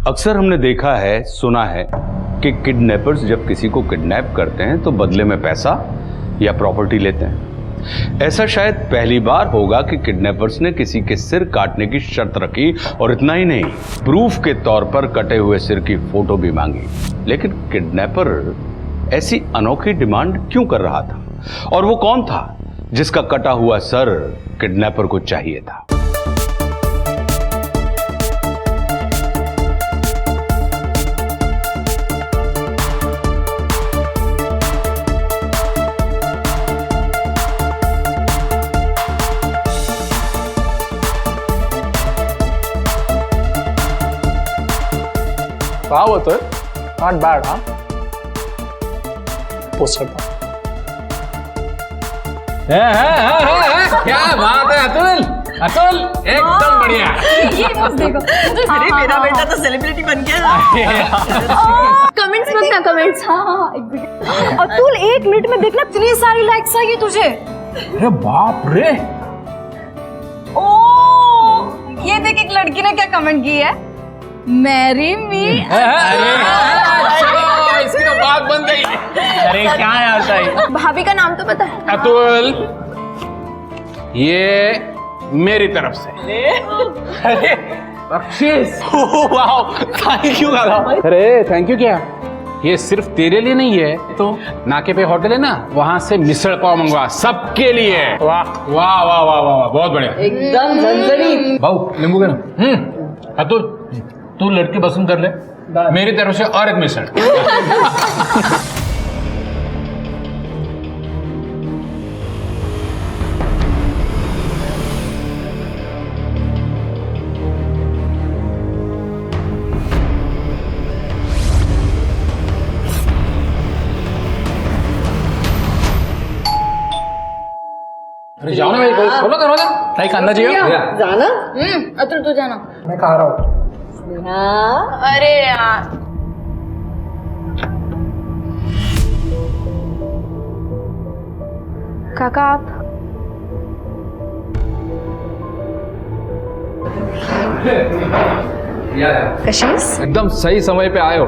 अक्सर हमने देखा है, सुना है कि किडनैपर्स जब किसी को किडनैप करते हैं तो बदले में पैसा या प्रॉपर्टी लेते हैं। ऐसा शायद पहली बार होगा कि किडनैपर्स ने किसी के सिर काटने की शर्त रखी और इतना ही नहीं, प्रूफ के तौर पर कटे हुए सिर की फोटो भी मांगी। लेकिन किडनैपर ऐसी अनोखी डिमांड क्यों कर रहा था, और वो कौन था जिसका कटा हुआ सर किडनैपर को चाहिए था? Wow, Atul. Not bad, huh? Poster पर। क्या बात है अतुल, अतुल एकदम बढ़िया। ये बस देखो। अरे मेरा बेटा तो सेलिब्रिटी बन गया। कमेंट्स मत ना, कमेंट्स। हाँ, एक मिनट। अतुल 1 मिनट में देखना कितनी सारी लाइक्स आई है तुझे। अरे बाप रे, ओ, ये देख एक लड़की ने क्या कमेंट की है, मैरी मी। अरे चलो इसकी तो बात बन गई। अरे क्या यार सही। भाभी का नाम तो पता है? अतुल, ये मेरी तरफ से अरे बख्शीश। वाओ, थैंक यू दादा। अरे थैंक यू क्या, ये सिर्फ तेरे लिए नहीं है, तो नाके पे होटल है ना, वहां से मिसल पाव मंगवा, सबके लिए। वाह वाह वाह वाह वाह, बहुत बढ़िया। एकदम झंझरी। भाऊ नींबू के ना। अतुल तू लड़की पसंद कर ले, मेरी तरफ से और एक मिसल। अरे जाओ ना भाई, खोलो दरवाजा। नहीं खाना चाहिए। जाना? अतुल तू जाना। मैं खा रहा हूँ। हाँ। अरे यार, काका आप कशिश एकदम सही समय पे आए हो।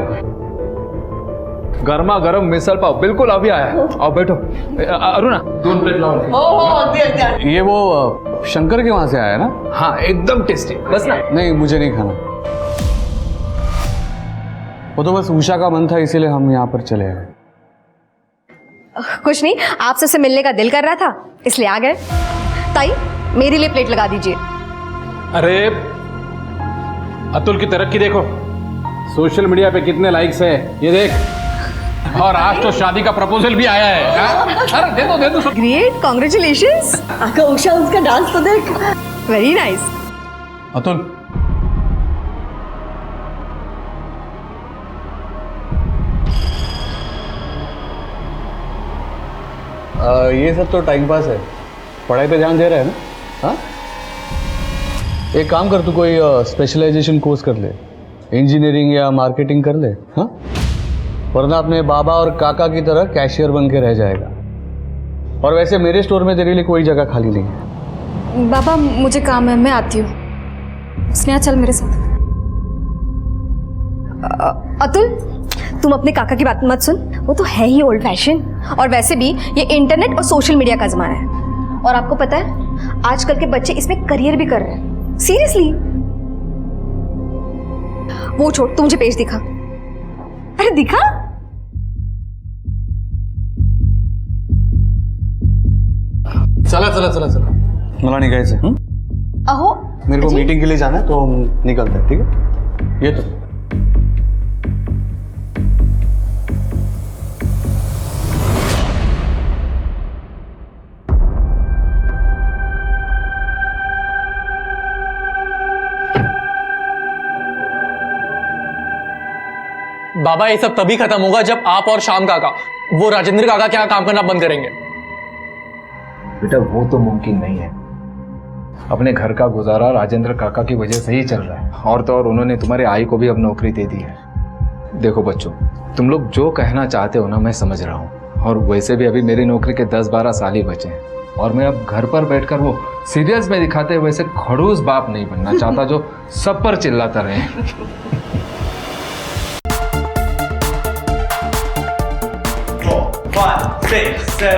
गर्मा गर्म मिसल पाव बिल्कुल अभी आया। आओ बैठो। अरुणा 2 प्लेट लाओ। ये वो शंकर के वहां से आया ना? हाँ एकदम टेस्टी। बस ना। नहीं, मुझे नहीं खाना। वो तो बस उषा का मन था, इसीलिए हम यहाँ पर चले आए। कुछ नहीं, आपसे उससे मिलने का दिल कर रहा था इसलिए आ गए। ताई मेरे लिए प्लेट लगा दीजिए। अरे अतुल की तरक्की देखो, सोशल मीडिया पे कितने लाइक्स है ये देख, और आज तो शादी का प्रपोजल भी आया है। अरे दे दो ग्रेट, कॉन्ग्रेचुलेशंस। आका उषा उसका डांस तो देख। Very nice. अतुल, ये सब तो टाइम पास है, पढ़ाई पे ध्यान दे रहा है ना? हाँ, एक काम कर, तू कोई स्पेशलाइजेशन कोर्स कर ले, इंजीनियरिंग या मार्केटिंग कर ले। हाँ, वरना अपने बाबा और काका की तरह कैशियर बन के रह जाएगा। और वैसे मेरे स्टोर में तेरे लिए कोई जगह खाली नहीं है। बाबा मुझे काम है, मैं आती हूँ। स्नेहा चल मेरे साथ। अतुल तुम अपने काका की बात मत सुन, वो तो है ही ओल्ड फैशन। और वैसे भी ये इंटरनेट और सोशल मीडिया का जमाना है, और आपको पता है आजकल के बच्चे इसमें करियर भी कर रहे हैं। सीरियसली। वो छोड़, तू मुझे पेज दिखा। अरे दिखा। चला मला निघायचं। अहो मेरे को मीटिंग के लिए जाना है, तो हम निकलते हैं। ठीक है, ये तो बाबा ये सब तभी खत्म होगा जब आप और श्याम काका, वो राजेंद्र काका के यहाँ काम करना बंद करेंगे। बेटा वो तो मुमकिन नहीं है। अपने घर का गुजारा राजेंद्र काका की वजह से ही चल रहा है, और तो और उन्होंने तुम्हारे आई को भी अब नौकरी दे दी है। देखो बच्चों, तुम लोग जो कहना चाहते हो ना, मैं समझ रहा हूँ, और वैसे भी अभी मेरी नौकरी के 10-12 साल ही बचे हैं, और मैं अब घर पर बैठकर वो सीरियल्स में दिखाते हुए वैसे खड़ूस बाप नहीं बनना चाहता जो सब पर चिल्लाता रहे। 2,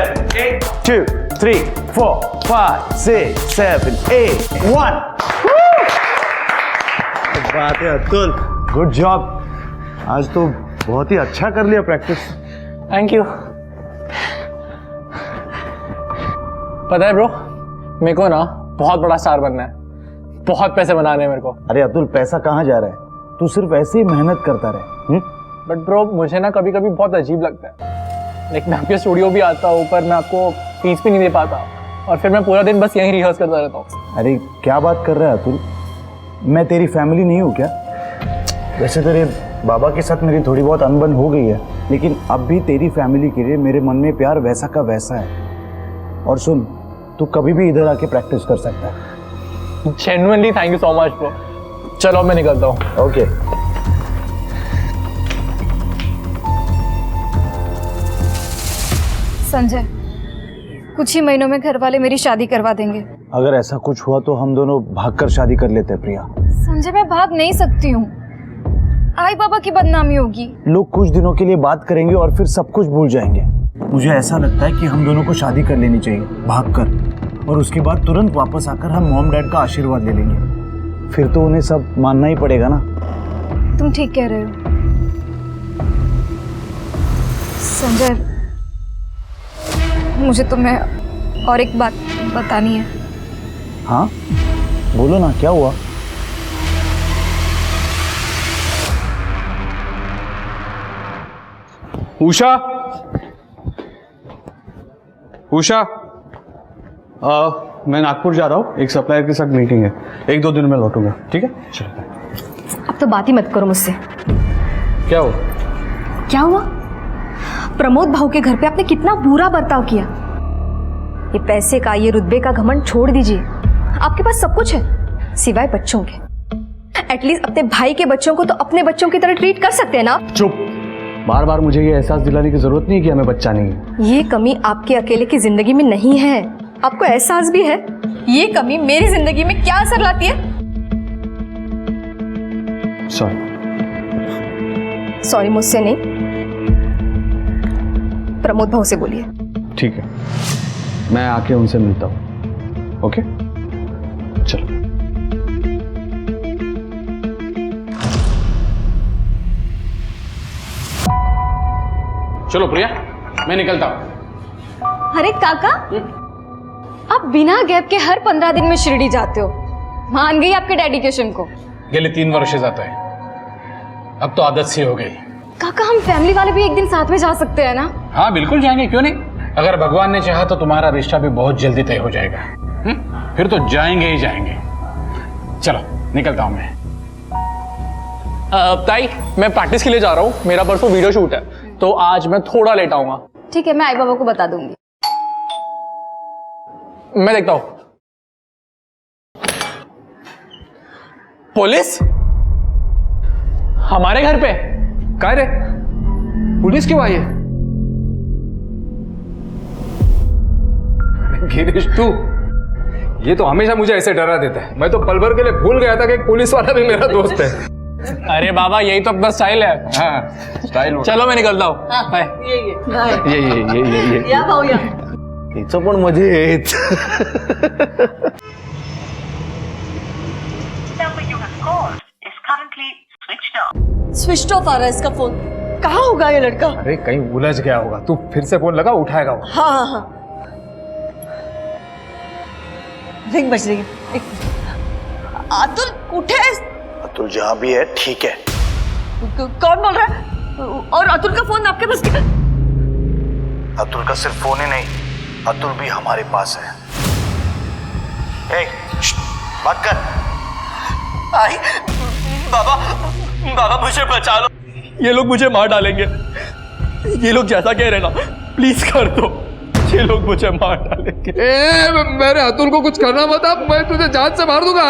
3, 4, 5, 6, 7, 8, 1. बात है अतुल, गुड जॉब। आज तो बहुत ही अच्छा कर लिया प्रैक्टिस। Thank you. पता है ब्रो, मेरे को ना बहुत बड़ा स्टार बनना है, बहुत पैसे बनाने हैं मेरे को। अरे अतुल, पैसा कहाँ जा रहा है? तू सिर्फ ऐसे ही मेहनत करता रहे। बट ब्रो, मुझे ना कभी कभी बहुत अजीब लगता है। लाइक मैं आपके स्टूडियो भी आता हूँ पर मैं आपको फीस भी नहीं दे पाता, और फिर मैं पूरा दिन बस यहीं रिहर्स करता रहता हूँ। अरे क्या बात कर रहा है अतुल? मैं तेरी फैमिली नहीं हूँ क्या? वैसे तेरे बाबा के साथ मेरी थोड़ी बहुत अनबन हो गई है, लेकिन अब भी तेरी फैमिली के लिए मेरे मन में प्यार वैसा का वैसा है। और सुन, तू कभी भी इधर आके प्रैक्टिस कर सकता है। Genuinely thank you so much bro. चलो मैं निकलता हूँ। ओके। संजय, कुछ ही महीनों में घर वाले मेरी शादी करवा देंगे। अगर ऐसा कुछ हुआ तो हम दोनों भागकर शादी कर लेते हैं प्रिया। संजय, मैं भाग नहीं सकती हूँ, आई बाबा की बदनामी होगी। लोग कुछ दिनों के लिए बात करेंगे और फिर सब कुछ भूल जाएंगे। मुझे ऐसा लगता है कि हम दोनों को शादी कर लेनी चाहिए भागकर, और उसके बाद तुरंत वापस आकर हम मॉम डैड का आशीर्वाद ले लेंगे। फिर तो उन्हें सब मानना ही पड़ेगा ना। तुम ठीक कह रहे हो संजय, मुझे तुम्हें और एक बात बतानी है। हाँ बोलो ना, क्या हुआ? उषा, उषा, मैं नागपुर जा रहा हूँ, एक सप्लायर के साथ मीटिंग है, 1-2 दिन में लौटूंगा, ठीक है? चलो। अब तो बात ही मत करो मुझसे। क्या हुआ? क्या हुआ? प्रमोद भाऊ के घर पे आपने कितना बुरा बर्ताव किया। ये पैसे का, ये रुतबे का घमंड छोड़ दीजिए। आपके पास सब कुछ है सिवाय बच्चों के। एटलीस्ट अपने भाई के बच्चों को तो अपने बच्चों की तरह ट्रीट कर सकते हैं ना। चुप, बार बार मुझे ये एहसास दिलाने की जरूरत नहीं है कि हमें बच्चा नहीं है। ये कमी आपके अकेले की जिंदगी में नहीं है, आपको एहसास भी है ये कमी मेरी जिंदगी में क्या असर लाती है। सॉरी मुझसे नहीं, प्रमोद भाऊ से बोलिए। ठीक है, मैं आके उनसे मिलता हूँ। ओके, चलो। चलो प्रिया, मैं निकलता हूँ। अरे काका, आप बिना गैप के हर 15 दिन में शिरडी जाते हो। मान गई आपके डेडिकेशन को। गेले 3 वर्ष जाता है, अब तो आदत सी हो गई। काका, हम फैमिली वाले भी एक दिन साथ में जा सकते हैं ना? हाँ बिल्कुल जाएंगे, क्यों नहीं। अगर भगवान ने चाहा तो तुम्हारा रिश्ता भी बहुत जल्दी तय हो जाएगा। फिर तो जाएंगे ही जाएंगे। चलो निकलता हूं मैं। ताई, मैं प्रैक्टिस के लिए जा रहा हूँ, मेरा परसों वीडियो शूट है, तो आज मैं थोड़ा लेट आऊंगा। ठीक है, मैं आई बाबा को बता दूंगी। मैं देखता हूँ। पुलिस हमारे घर पे? काय रे, पुलिस क्यों आई है? गिरीश तू, ये तो हमेशा मुझे ऐसे डरा देता है। मैं तो पल भर के लिए भूल गया था कि एक पुलिस वाला भी मेरा दोस्त है। अरे बाबा, यही तो अपना स्टाइल है। हाँ स्टाइल। चलो मैं निकलता हूँ। बाय। ये या भाऊ या. हिचं पण मजा येत. स्विच ऑफ आ रहा है इसका फोन। कहाँ होगा ये लड़का? अरे कहीं उलझ गया होगा, तू फिर से फोन लगा, उठाएगा वो। हाँ हाँ हाँ, रिंग बज रही है। अतुल कुठे है? अतुल जहाँ भी है ठीक है। कौन बोल रहा है? और अतुल का फोन आपके पास किधर? अतुल का सिर्फ फोन ही नहीं, अतुल भी हमारे पास है। बात कर। आई बाबा, बाबा मुझे बचा लो। ये लोग मुझे मार डालेंगे। ये लोग जैसा कह रहे ना, प्लीज कर दो। ये लोग मुझे मार डालेंगे। मेरे अतुल को कुछ करना मत, अब मैं तुझे जान से मार दूंगा।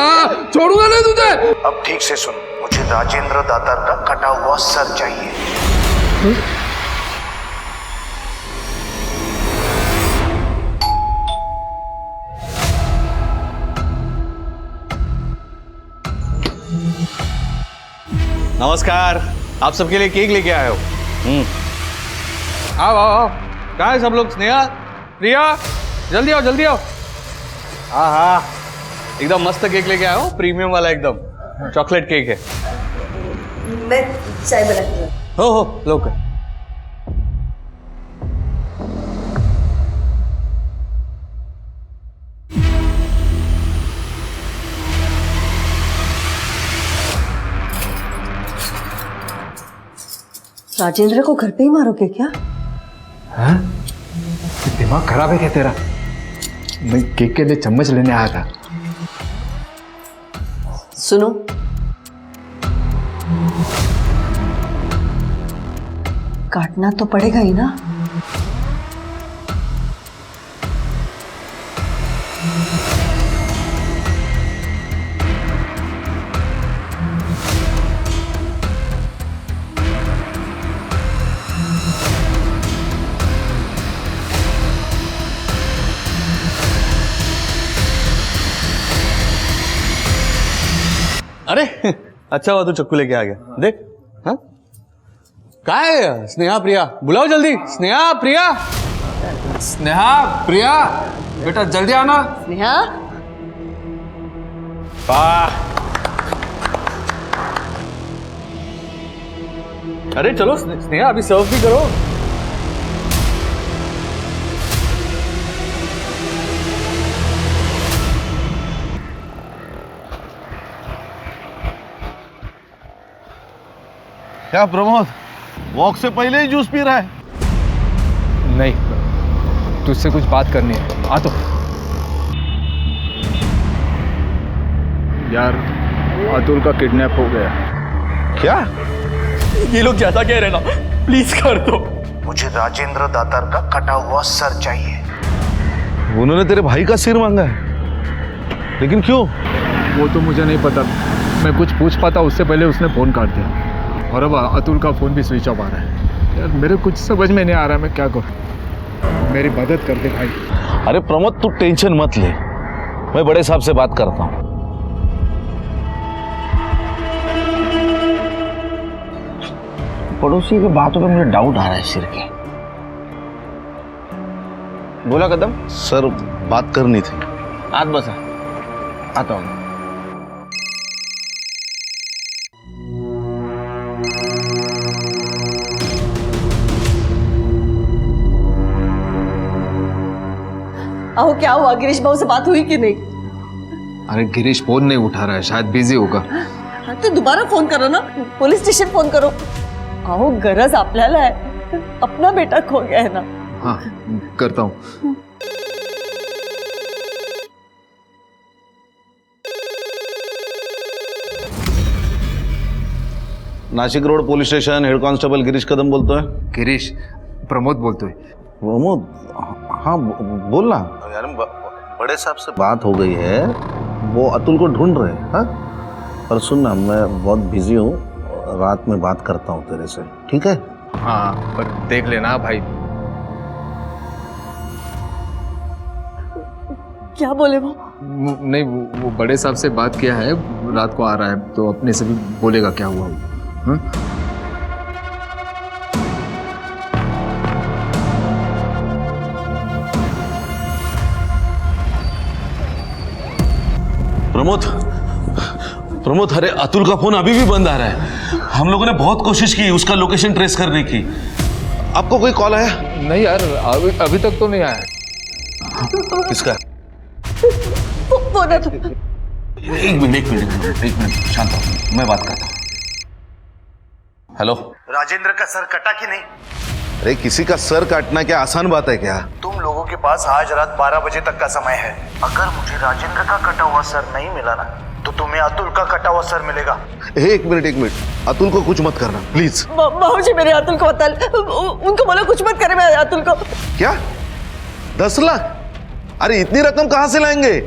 छोड़ूंगा नहीं तुझे। अब ठीक से सुन, मुझे राजेंद्र दातार का कटा हुआ सर चाहिए। नमस्कार, आप सबके लिए केक लेके आए हो। आओ आओ आओ। कहाँ है सब लोग? स्नेहा, प्रिया जल्दी आओ जल्दी आओ। हाँ हाँ एकदम मस्त केक लेके आया हूँ, प्रीमियम वाला एकदम चॉकलेट केक है। मैं चाय बनाती हूँ। हो लो कर। राजेंद्र को घर पे ही मारोगे क्या? हाँ? दिमाग खराब है क्या तेरा? मैं केक के लिए चम्मच लेने आया था। सुनो, काटना तो पड़ेगा ही ना। अरे अच्छा हुआ तू चक्कू लेके आ गया, देख। हाँ क्या है? स्नेहा प्रिया बुलाओ जल्दी। स्नेहा प्रिया। स्नेहा प्रिया बेटा जल्दी आना। स्नेहा, वाह, अरे चलो स्नेहा अभी सर्व भी करो। क्या प्रमोद, वॉक से पहले ही जूस पी रहा है? नहीं, तुझसे कुछ बात करनी है। आ तो। यार अतुल का किडनैप हो गया। क्या? ये लोग ज्यादा कह रहे ना, प्लीज कर दो। मुझे राजेंद्र दातार का कटा हुआ सर चाहिए। उन्होंने तेरे भाई का सिर मांगा है, लेकिन क्यों? वो तो मुझे नहीं पता। मैं कुछ पूछ पाता उससे पहले उसने फोन काट दिया, और अब अतुल का फोन भी स्विच ऑफ आ रहा है। यार मेरे कुछ समझ में नहीं आ रहा, मैं क्या करूं? मेरी मदद कर दे भाई। अरे प्रमोद तू टेंशन मत ले, मैं बड़े साहब से बात करता हूं। पड़ोसी की बातों पे मुझे डाउट आ रहा है सिर के। बोला कदम। सर बात करनी थी। हाथ बसा, आता हूँ। आओ, क्या हुआ? गिरीश बाबू से बात हुई कि नहीं? अरे गिरीश फोन नहीं उठा रहा है, शायद बिजी होगा। हाँ तो दोबारा फोन करो ना, पुलिस स्टेशन फोन करो। आओ, गरज आपल्याला है, अपना बेटा खो गया है ना। हाँ करता हूँ। Nashik road police station, head constable Girish Kadam बोलतो है। गिरीश, प्रमोद बोलतोय। प्रमोद, हाँ बोल ना यार। बड़े साहब से बात हो गई है, वो अतुल को ढूंढ रहे हैं। हाँ पर सुन ना, मैं बहुत बिजी हूँ, रात में बात करता हूँ तेरे से, ठीक है? हाँ पर देख लेना भाई। क्या बोले वो? नहीं, वो बड़े साहब से बात किया है, रात को आ रहा है तो अपने से भी बोलेगा क्या हुआ। हाँ? प्रमोद, अरे अतुल का फोन अभी भी बंद आ रहा है। हम लोगों ने बहुत कोशिश की उसका लोकेशन ट्रेस करने की। आपको कोई कॉल आया? नहीं यार, अभी तक तो नहीं आया। किसका? वो ना तो। एक मिनट शांत हो, मैं बात करता हूँ। हेलो, राजेंद्र का सर कटा कि नहीं? अरे किसी का सर काटना क्या आसान बात है क्या? तुम लोगों के पास आज रात 12 बजे तक का समय है। अगर मुझे राजेंद्र का कटा हुआ सर नहीं मिला ना, तो तुम्हें अतुल का कटा हुआ सर मिलेगा। एक मिनट, अतुल को कुछ मत करना प्लीज। बाबू जी, मेरे अतुल को बता, उनको बोलो कुछ मत करे मेरे अतुल को। क्या 10 लाख? अरे इतनी रकम कहाँ से लाएंगे?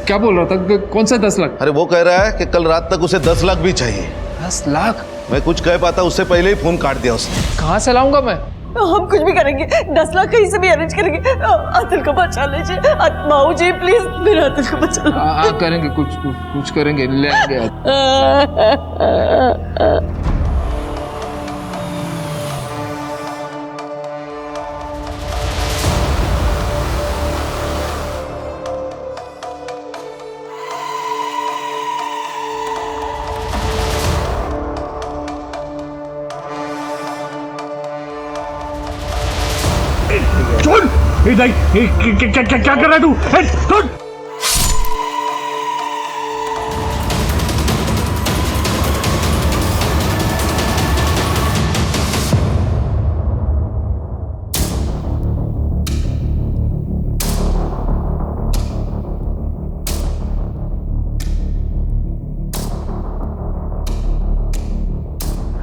क्या बोल रहा था? कौन सा 10 लाख? अरे वो कह रहा है कि कल रात तक उसे 10 लाख भी चाहिए। 10 लाख? मैं कुछ कह पाता उससे पहले ही फोन काट दिया उसने। कहाँ से लाऊंगा मैं? हम कुछ भी करेंगे, 10 लाख कहीं से भी अरेंज करेंगे। अतुल को बचा लीजिए बाबू जी, प्लीज मेरे अतुल को बचा लो। करेंगे, कुछ करेंगे, ले आएंगे। नहीं, क्या कर रहा है तू? छोड़।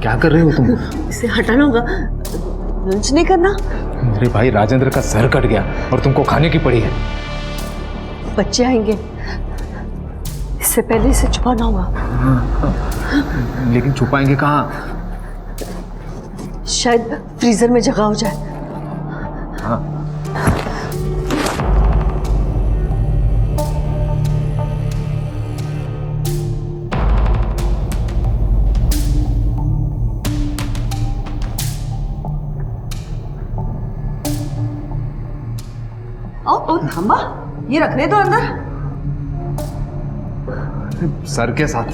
क्या कर रहे हो तुम? इसे हटाना होगा, लंच नहीं करना। मेरे भाई राजेंद्र का सर कट गया और तुमको खाने की पड़ी है। बच्चे आएंगे, इससे पहले इसे छुपाना होगा। लेकिन छुपाएंगे कहाँ? शायद फ्रीजर में जगह हो जाए। ओ थांबा, ये रखने दो अंदर। सर के साथ।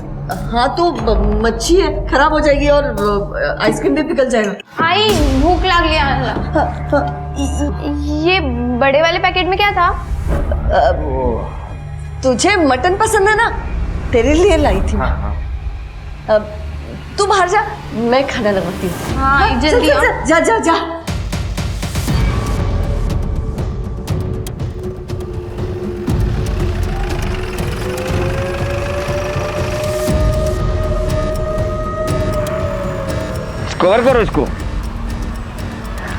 हाँ तो मच्छी है, खराब हो जाएगी और आइसक्रीम भी पिघल जाएगा। आई भूख लग लिया। ये बड़े वाले पैकेट में क्या था? तुझे मटन पसंद है ना, तेरे लिए लाई थी। तू बाहर जा, मैं खाना लगाती हूँ। हाँ जल्दी आओ। जा जा जा। कवर करो इसको,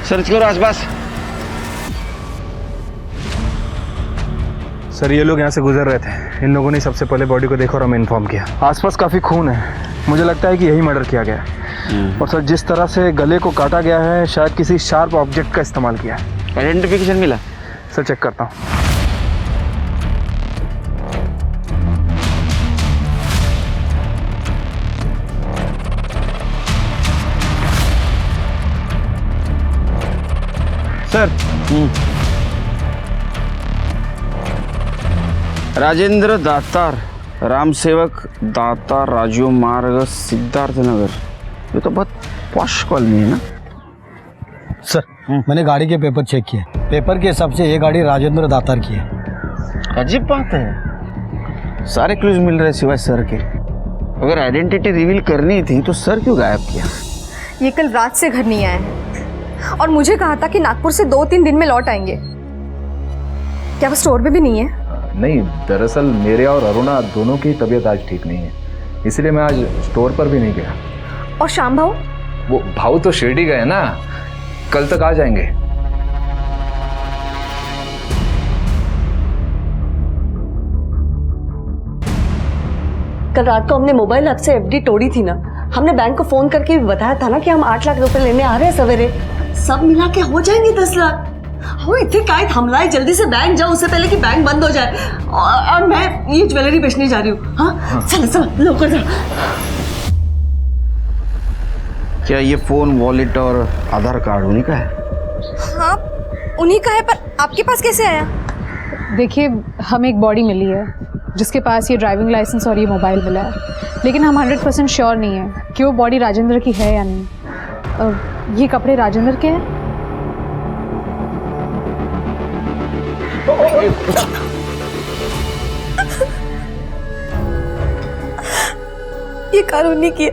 सर्च करो आसपास। सर ये लोग यहाँ से गुजर रहे थे, इन लोगों ने सबसे पहले बॉडी को देखा और हमें इन्फॉर्म किया। आसपास काफी खून है, मुझे लगता है कि यही मर्डर किया गया है। और सर जिस तरह से गले को काटा गया है, शायद किसी शार्प ऑब्जेक्ट का इस्तेमाल किया है। आइडेंटिफिकेशन मिला? सर चेक करता हूँ। सर राजेंद्र दातार, राम सेवक दातार, राजू मार्ग, सिद्धार्थ नगर। ये तो बहुत पॉश कॉलोनी है ना? सर मैंने गाड़ी के पेपर चेक किए, पेपर के हिसाब से ये गाड़ी राजेंद्र दातार की है। अजीब बात है, सारे क्लूज मिल रहे सिवाय सर के। अगर आइडेंटिटी रिवील करनी थी तो सर क्यों गायब किया? ये कल रात से घर नहीं आए हैं और मुझे कहा था कि नागपुर से 2-3 दिन में लौट आएंगे। क्या वो स्टोर में भी नहीं है? नहीं, दरअसल मेरे और अरुणा दोनों की तबीयत आज ठीक नहीं है, इसलिए मैं आज स्टोर पर भी नहीं गया। और श्याम भाऊ? वो भाऊ तो शिरडी गए ना, कल तक आ जाएंगे। कल रात को हमने मोबाइल ऐप से एफडी तोड़ी थी ना, हमने बैंक को फोन करके भी बताया था ना कि हम 8 लाख रुपए लेने आ रहे हैं सवेरे। सब मिला के हो जाएंगे 10 लाख। हो इतने काय थमला है, जल्दी से बैंक जाओ उससे पहले कि बैंक बंद हो जाए। और मैं ये ज्वेलरी बेचने जा रही हूँ। हाँ चलो चलो लोग जा। क्या ये फोन, वॉलेट और आधार कार्ड उन्हीं का है? हाँ उन्हीं का है, पर आपके पास कैसे आया? देखिए हमें एक बॉडी मिली है जिसके पास ये ड्राइविंग लाइसेंस और ये मोबाइल मिला है, लेकिन हम 100% श्योर नहीं है कि वो बॉडी राजेंद्र की है या नहीं। ये कपड़े राजेंद्र के हैं? ये कार उन्हीं की है,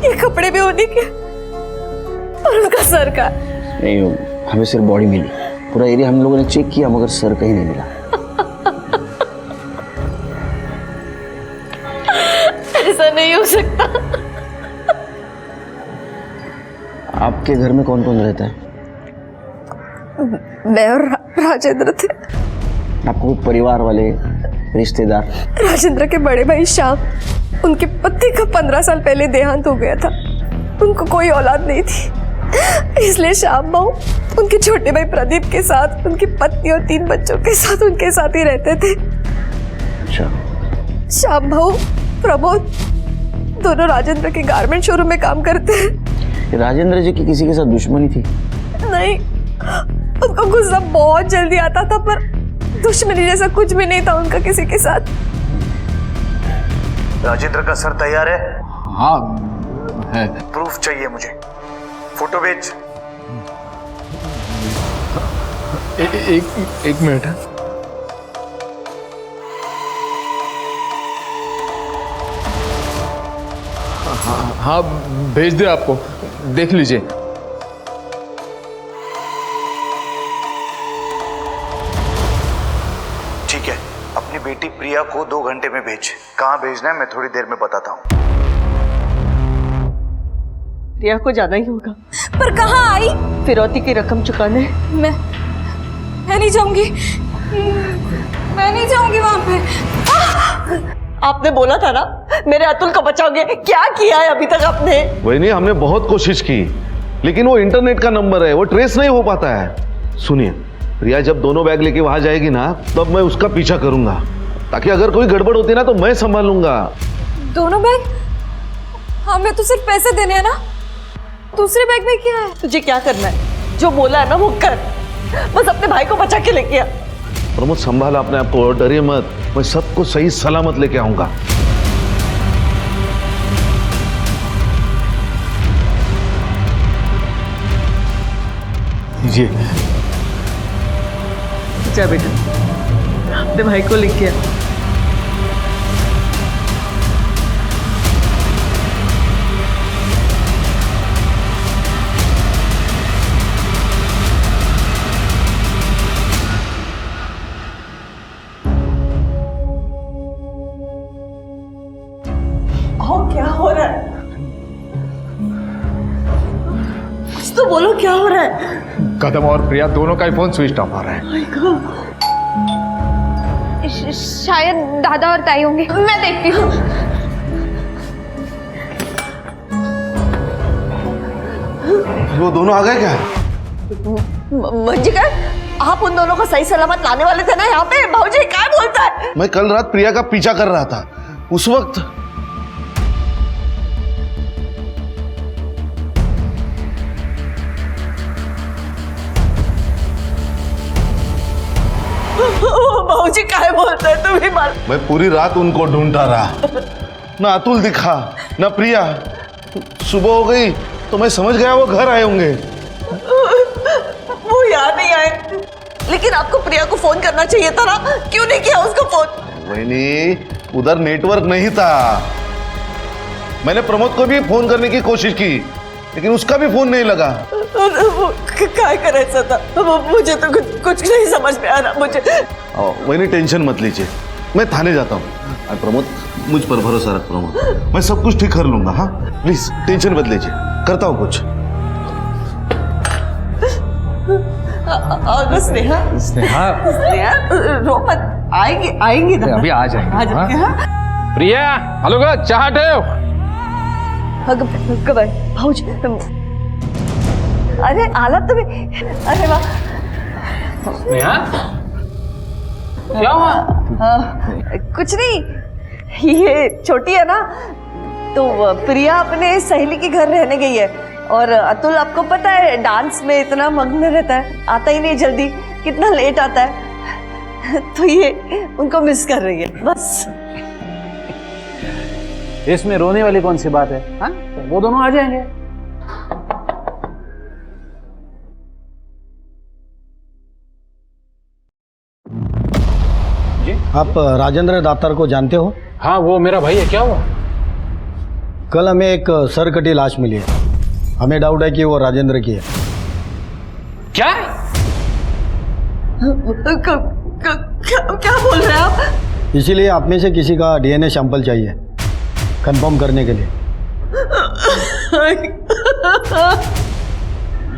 ये कपड़े भी उन्हीं के और उसका सर का। नहीं, हमें सिर्फ बॉडी मिली। पूरा एरिया हम लोगों ने चेक किया मगर सर कहीं नहीं मिला। ऐसा नहीं हो सकता। आपके घर में कौन कौन रहता है? मैं और राजेंद्र थे। आपको परिवार वाले, रिश्तेदार? राजेंद्र के बड़े भाई श्याम, उनके पति का 15 साल पहले देहांत हो गया था। उनको कोई औलाद नहीं थी, इसलिए श्याम भाऊ उनके छोटे भाई प्रदीप के साथ, उनकी पत्नी और 3 बच्चों के साथ उनके साथ ही रहते थे। अच्छा। श्याम भाऊ, प्रमोद दोनों राजेंद्र के गारमेंट शोरूम में काम करते हैं। राजेंद्र जी की किसी के साथ दुश्मनी थी? नहीं, उनको गुस्सा बहुत जल्दी आता था, पर दुश्मनी जैसा कुछ भी नहीं था उनका किसी के साथ। राजेंद्र का सर तैयार है? हाँ है। प्रूफ चाहिए मुझे, फोटो भेज। एक मिनट। हाँ भेज दे, आपको देख लीजिए। ठीक है, अपनी बेटी प्रिया को 2 घंटे में भेज। कहाँ भेजना है मैं थोड़ी देर में बताता हूँ। प्रिया को जाना ही होगा। पर कहाँ आई? फिरौती की रकम चुकाने। मैं नहीं जाऊंगी, मैं नहीं जाऊंगी वहां पे। आपने बोला था ना मेरे अतुल को बचाओगे, क्या किया है अभी तक आपने? वही नहीं, हमने बहुत कोशिश की, लेकिन वो इंटरनेट का नंबर है, वो ट्रेस नहीं हो पाता है। सुनिए, प्रिया जब दोनों बैग लेके वहां जाएगी ना, तब मैं उसका पीछा करूंगा, ताकि अगर कोई गड़बड़ होती ना तो मैं संभाल लूंगा। दोनों बैग? हमें तो सिर्फ पैसे देने हैं ना, दूसरे बैग में क्या है? तुझे क्या करना है? जो बोला है ना वो कर, बस अपने भाई को बचा के लेके आ। प्रमोद संभाल अपने आप को, डरिए मत, मैं सबको सही सलामत लेके आऊंगा। जी जा बेटा, अपने भाई को लेके आ। क्या हो रहा है? कुछ तो बोलो, क्या हो रहा है? कदम और प्रिया दोनों का ही फोन स्विच ऑफ आ रहा है। शायद दादा और ताई होंगे, मैं देखती हूँ। वो दोनों आ गए क्या? मंजिकर, आप उन दोनों को सही सलामत लाने वाले थे ना यहाँ पे? भाऊजी क्या बोलता है? मैं कल रात प्रिया का पीछा कर रहा था, उस वक्त भाऊजी क्या बोलता है? तुम ही मार। मैं पूरी रात उनको ढूंढता रहा, ना अतुल दिखा ना प्रिया। सुबह हो गई तो मैं समझ गया वो घर आए होंगे। वो यहाँ नहीं आए, लेकिन आपको प्रिया को फोन करना चाहिए था ना, क्यों नहीं किया उसको फोन? वही नहीं, उधर नेटवर्क नहीं था। मैंने प्रमोद को भी फोन करने की कोशिश की, लेकिन उसका भी फोन नहीं लगा। क्या करे ऐसा था? मुझे तो कुछ नहीं समझ में आ रहा मुझे। वही नहीं, टेंशन मत लीजिए, मैं थाने जाता हूँ। प्रमोद मुझ पर भरोसा रख प्रमोद, मैं सब कुछ ठीक कर लूंगा। हाँ प्लीज टेंशन मत लीजिए, करता हूँ कुछ। स्नेहा, स्नेहा रो मत, आएंगी ना? अभी आ जाएंगे। आ जाएंगे। हाँ? प्रिया हेलो का चाह भाऊजी, अरे आला तुम्हें, अरे वाह। स्नेहा क्या हुआ? कुछ नहीं, ये छोटी है ना, तो प्रिया अपने सहेली के घर रहने गई है, और अतुल आपको पता है डांस में इतना मग्न रहता है, आता ही नहीं जल्दी, कितना लेट आता है, तो ये उनको मिस कर रही है बस। इसमें रोने वाली कौन सी बात है? हाँ, वो दोनों आ जाएंगे। आप राजेंद्र दातार को जानते हो? हाँ वो मेरा भाई है। क्या हुआ? कल हमें एक सर कटी लाश मिली है, हमें डाउट है कि वो राजेंद्र की है। क्या? क्या बोल रहे हैं आप? इसीलिए आप में से किसी का डीएनए सैंपल चाहिए कंफर्म करने के लिए।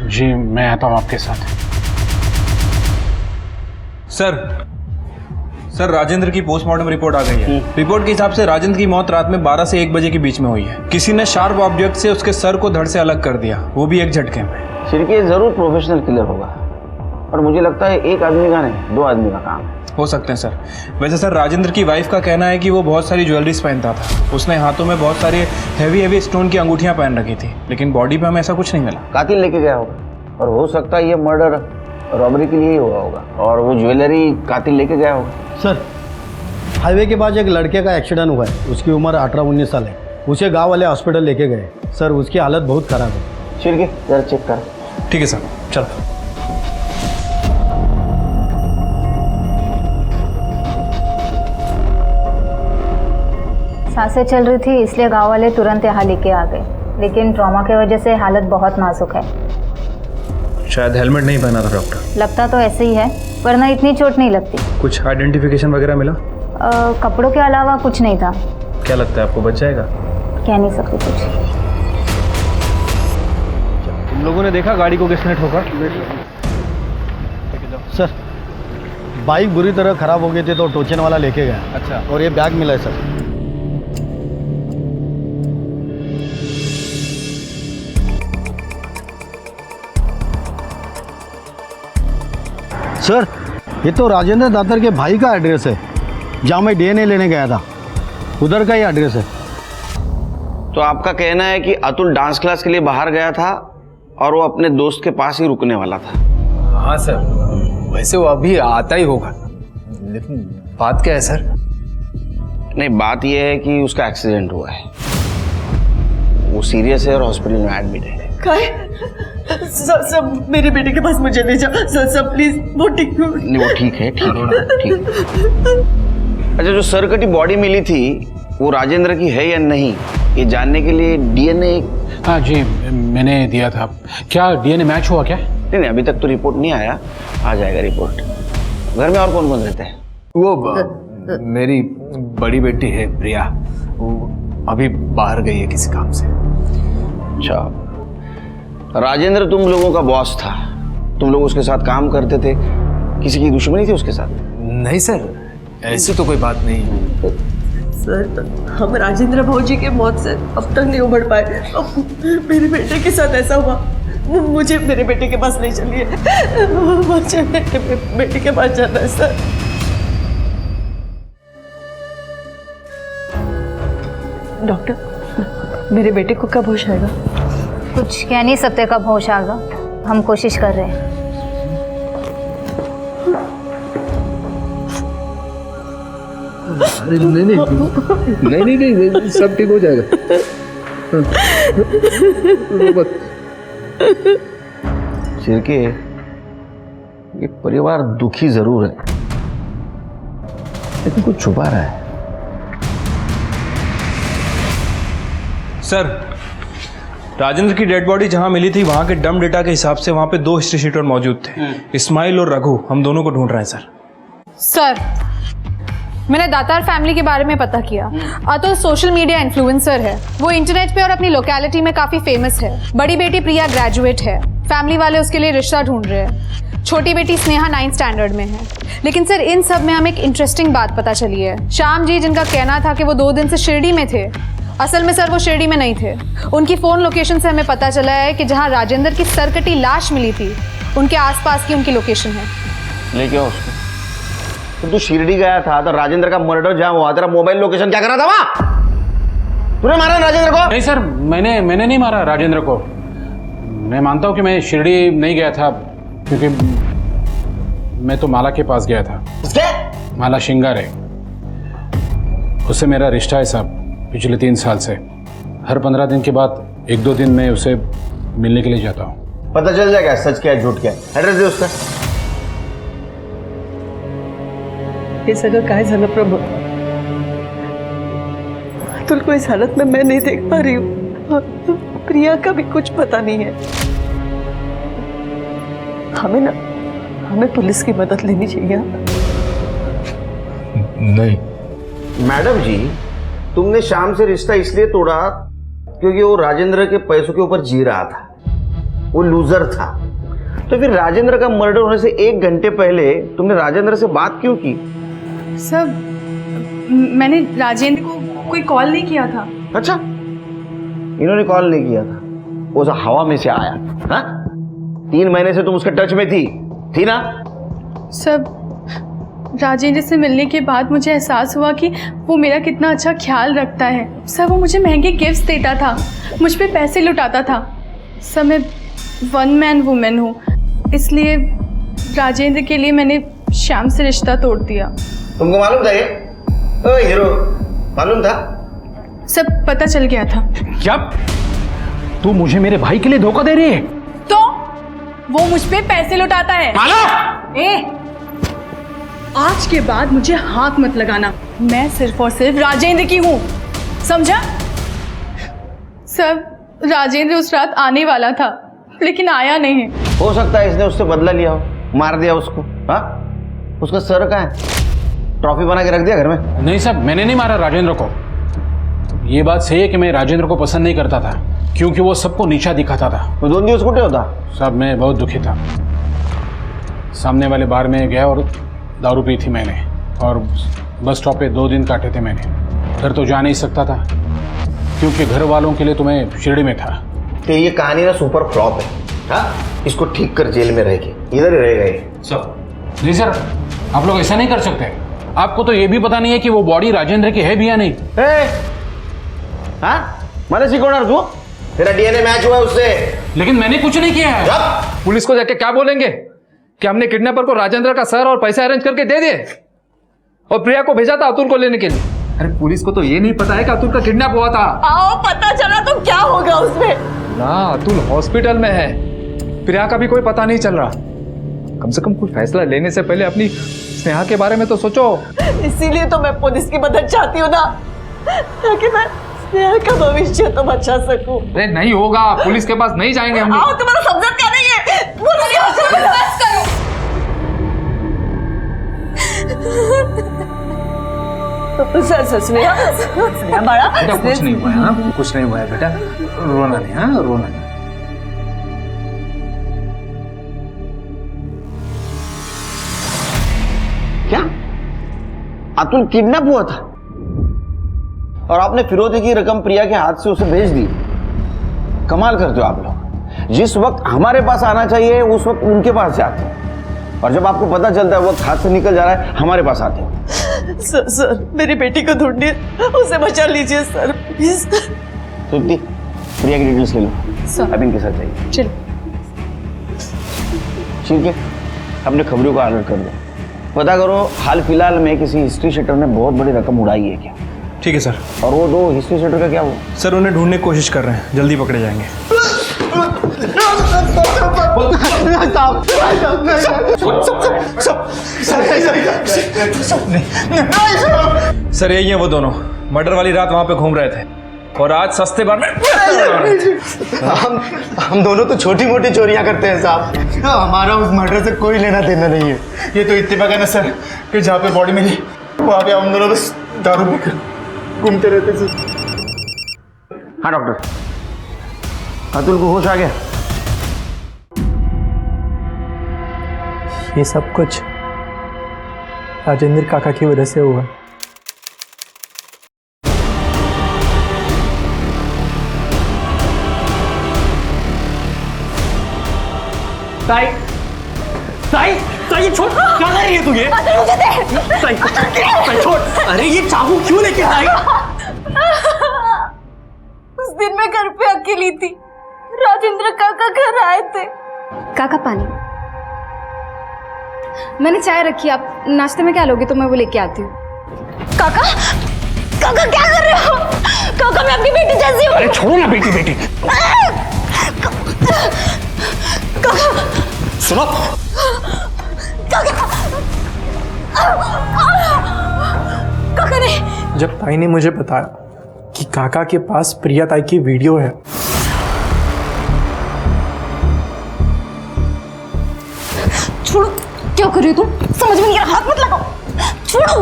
जी मैं आता हूँ आपके साथ। सर राजेंद्र की पोस्टमार्टम रिपोर्ट आ गई है। रिपोर्ट के हिसाब से राजेंद्र की मौत रात में 12 से 1 बजे के बीच में हुई है। किसी ने शार्प ऑब्जेक्ट से उसके सर को धड़ से अलग कर दिया, वो भी एक झटके में। शिरके जरूर प्रोफेशनल किलर होगा, और मुझे लगता है एक आदमी का नहीं 2 आदमी का काम है। हो सकते हैं सर। वैसे सर राजेंद्र की वाइफ का कहना है कि वो बहुत सारी ज्वेलरीज पहनता था, उसने हाथों में बहुत सारे हैवी स्टोन की अंगूठियां पहन रखी थी, लेकिन बॉडी पे हमें ऐसा कुछ नहीं मिला। कातिल लेके गया होगा, और हो सकता है ये मर्डर रॉबरी के लिए ही हुआ होगा, और वो ज्वेलरी कातिल लेके गया होगा। सर हाईवे के पास एक लड़के का एक्सीडेंट हुआ है, उसकी उम्र 18-19 साल है, उसे गांव वाले हॉस्पिटल लेके गए। सर उसकी हालत बहुत खराब है। शिरके जरा चेक कर। ठीक है सर, चलो। सांसें चल रही थी, इसलिए गांव वाले तुरंत यहाँ लेके आ गए, लेकिन ट्रॉमा की वजह से हालत बहुत नाजुक है। शायद हेलमेट नहीं पहना था डॉक्टर। लगता तो ऐसे ही है, वरना इतनी चोट नहीं लगती। कुछ आइडेंटिफिकेशन वगैरह मिला? कपड़ों के अलावा कुछ नहीं था। क्या लगता है आपको बच जाएगा? कह नहीं सकती कुछ। तुम लोगों ने देखा गाड़ी को किसने ठोका? सर बाइक बुरी तरह खराब हो गई थी तो टोचन वाला लेके गया। अच्छा। और ये बैग मिला है सर। सर ये तो राजेंद्र दातर के भाई का एड्रेस है, जहाँ मैं डीएनए लेने गया था, उधर का ही एड्रेस है। तो आपका कहना है कि अतुल डांस क्लास के लिए बाहर गया था और वो अपने दोस्त के पास ही रुकने वाला था? हाँ सर, वैसे वो अभी आता ही होगा, लेकिन बात क्या है सर? नहीं, बात यह है कि उसका एक्सीडेंट हुआ है, वो सीरियस है और हॉस्पिटल में एडमिट है। सब मेरे बेटे के पास मुझे ले जाओ सर प्लीज। वो ठीक नहीं, वो ठीक है, ठीक। अच्छा, जो सर कटी बॉडी मिली थी वो राजेंद्र की है या नहीं, ये जानने के लिए डीएनए। हाँ जी, मैंने दिया था। क्या डीएनए मैच हुआ क्या? नहीं, अभी तक तो रिपोर्ट नहीं आया, आ जाएगा रिपोर्ट। घर में और कौन कौन रहते हैं? वो मेरी बड़ी बेटी है प्रिया, वो अभी बाहर गई है किसी काम से। अच्छा, राजेंद्र तुम लोगों का बॉस था, तुम लोग उसके साथ काम करते थे, किसी की दुश्मनी थी उसके साथ? नहीं सर, ऐसी तो कोई बात नहीं। सर हम राजेंद्र भौजी के मौत से अब तक नहीं उभर पाए। अब मेरे बेटे के साथ ऐसा हुआ, मुझे मेरे बेटे के पास ले चलिए, मुझे मेरे बेटे के पास जाना है सर। डॉक्टर मेरे बेटे को कब होश आएगा? कुछ कह नहीं सकते कब होश आएगा, हम कोशिश कर रहे हैं। अरे नहीं, सब ठीक हो जाएगा। सिरके, ये परिवार दुखी जरूर है, लेकिन कुछ छुपा रहा है। सर राजेंद्र की डेड बॉडी जहां मिली थी वहां के डम डेटा के हिसाब से वहां पे 2 हिस्ट्री शीटर मौजूद थे, इस्माइल और रघु। हम दोनों को ढूंढ रहे हैं सर, मैंने दातार फैमिली के बारे में पता किया। अतुल सोशल मीडिया इन्फ्लुएंसर है, वो इंटरनेट पे और अपनी लोकेलिटी में काफी फेमस है। बड़ी बेटी प्रिया ग्रेजुएट है, फैमिली वाले उसके लिए रिश्ता ढूंढ रहे हैं। छोटी बेटी स्नेहा 9th स्टैंडर्ड में है। लेकिन सर इन सब में हमें एक इंटरेस्टिंग बात पता चली है। श्याम जी जिनका कहना था कि वो 2 दिन से शिरडी में थे, असल में सर वो शिरडी में नहीं थे। उनकी फ़ोन लोकेशन से हमें पता चला है कि जहाँ राजेंद्र की सरकटी लाश मिली थी उनके आसपास की उनकी लोकेशन है। लेके आओ उसको। तो तू शिरडी गया था तो राजेंद्र का मर्डर जहाँ हुआ, तेरा मोबाइल लोकेशन क्या कर रहा था वहाँ? तूने मारा राजेंद्र को? नहीं सर, मैंने नहीं मारा राजेंद्र को। मैं मानता हूँ कि मैं शिरडी नहीं गया था, क्योंकि मैं तो माला के पास गया था। माला शिंगार है, उससे मेरा रिश्ता है साहब, पिछले 3 साल से। हर 15 दिन के बाद 1-2 दिन में उसे मिलने के लिए जाता हूँ। पता चल जाएगा सच क्या है झूठ क्या है। एड्रेस दे उसका। हे सगळं काय झालं प्रभू? अतुल को इस हालत में मैं नहीं देख पा रही हूँ, प्रिया का भी कुछ पता नहीं है। हमें पुलिस की मदद लेनी चाहिए। नहीं मैडम जी, तुमने शाम से रिश्ता इसलिए तोड़ा क्योंकि वो राजेंद्र के पैसों के ऊपर जी रहा था, वो लूजर था। तो फिर राजेंद्र का मर्डर होने से 1 घंटे पहले तुमने राजेंद्र से बात क्यों की? सर मैंने राजेंद्र को कोई कॉल नहीं किया था। अच्छा, इन्होंने कॉल नहीं किया था, वो जो हवा में से आया। हाँ, 3 महीने से तुम उसके टच में थी ना? सर राजेंद्र से मिलने के बाद मुझे एहसास हुआ कि वो मेरा कितना अच्छा ख्याल रखता है। सर वो मुझे महंगे गिफ्ट्स देता था, मुझ पे पैसे लुटाता था। सर मैं 1 मैन वुमेन हूँ, इसलिए राजेंद्र के लिए मैंने श्याम से रिश्ता तोड़ दिया। तुमको मालूम था ये? ओ हीरो, मालूम था? सब पता चल गया था। क्या तू मुझे मेरे भाई के लिए धोखा दे रही है? तो वो मुझ पे पैसे लुटाता है। आज के बाद मुझे हाथ मत लगाना, मैं सिर्फ और सिर्फ राजेंद्र की हूँ। समझा? सर, राजेंद्र उस रात आने वाला था लेकिन आया नहीं। हो सकता है इसने उससे बदला लिया हो, मार दिया उसको। हाँ, उसका सर कहाँ है? ट्रॉफी बना के रख दिया घर में? नहीं साहब, मैंने नहीं मारा राजेंद्र को। ये बात सही है कि मैं राजेंद्र को पसंद नहीं करता था क्योंकि वो सबको नीचा दिखाता था। तो 2 दिवस कुटे होता? साहब मैं बहुत दुखी था। सामने वाले बार में गया और दारू पी थी मैंने, और बस स्टॉप पे 2 दिन काटे थे मैंने। घर तो जा नहीं सकता था क्योंकि घर वालों के लिए तो मैं शिरडी में था। तो ये कहानी ना सुपर फ्लॉप है। हाँ, इसको ठीक कर, जेल में रहेगी, इधर ही रहेगा ये। सर जी सर, आप लोग ऐसा नहीं कर सकते। आपको तो ये भी पता नहीं है कि वो बॉडी राजेंद्र की है भी या नहीं। हाँ, मैंने सिकोड़ा तू, तेरा डीएनए मैच हुआ है उससे। लेकिन मैंने कुछ नहीं किया है। पुलिस को जाके क्या बोलेंगे कि हमने किडनैपर को राजेंद्र का सर और पैसे अरेंज करके दे दिए और प्रिया को भेजा था अतुल को लेने के लिए। अरे पुलिस को तो ये नहीं पता है कि अतुल का किडनैप हुआ था। आओ, पता चला तो क्या होगा उसमें? ना, अतुल हॉस्पिटल में है, प्रिया का भी कोई पता नहीं चल रहा। कम से कम कोई फैसला लेने से पहले अपनी स्नेहा के बारे में तो सोचो। इसीलिए तो मैं पुलिस की मदद चाहती हूँ ना, ताकि मैं स्नेहा का भविष्य तो बचा सकूं। अरे नहीं होगा, पुलिस के पास नहीं जाएंगे हम। आओ, तुम्हारा समझा क्या नहीं है? बस करो। स्नेहा बड़ा बेटा कुछ नहीं हुआ है, हाँ? कुछ नहीं हुआ है बेटा, रोना नहीं। हाँ, रोना नहीं। क्या अतुल किडनैप हुआ था और आपने फिरौती की रकम प्रिया के हाथ से उसे भेज दी? कमाल करते हो आप लोग। जिस वक्त हमारे पास आना चाहिए उस वक्त उनके पास जाते हैं, और जब आपको पता चलता है वो हाथ से निकल जा रहा है, हमारे पास आते हैं। सर, मेरी बेटी को ढूंढिए, उसे बचा लीजिए सर, प्लीज। सुप्ति, प्रिया की डिटेल्स ले लो, अब इनके साथ जाइए। चलो। ठीक है, अपने खबरों को अलर्ट कर दो, पता करो हाल फिलहाल में किसी हिस्ट्री सेटर ने बहुत बड़ी रकम उड़ाई है क्या। ठीक है सर। और वो 2 हिस्ट्री सेटर का क्या हुआ? सर उन्हें ढूंढने की कोशिश कर रहे हैं, जल्दी पकड़े जाएंगे। सर यही है वो दोनों, मर्डर वाली रात वहां पे घूम रहे थे और आज सस्ते बार में हम दोनों तो छोटी मोटी चोरियां करते हैं साहब, हमारा उस मर्डर से कोई लेना देना नहीं है। ये तो इत्तेफाक है ना सर कि जहाँ पे बॉडी मिली वहाँ पे हम दोनों बस दारू पीकर घूमते रहते थे। हाँ डॉक्टर, अतुल को होश आ गया? ये सब कुछ राजेंद्र काका की वजह से हुआ। साई, साई, साई छोड़, क्या कर रही है तू ये? मुझे दे। साई, साई छोड़, अरे ये चाकू क्यों लेके आई? उस दिन मैं घर पे अकेली थी, राजेंद्र काका घर आए थे। काका पानी। मैंने चाय रखी, आप नाश्ते में क्या लोगे तो मैं वो लेके आती हूँ। काका, काका क्या कर रहे हो? काका मैं आपकी बेटी जैसी हूँ। अरे छोड़ो ना बेटी बेटी। काका सुनो, काका ने जब ताई ने मुझे बताया कि काका के पास प्रिया ताई की वीडियो है, छोड़ो, क्या कर रही हो तुम? समझ में नहीं आ रहा, हाथ मत लगाओ, छोड़ो।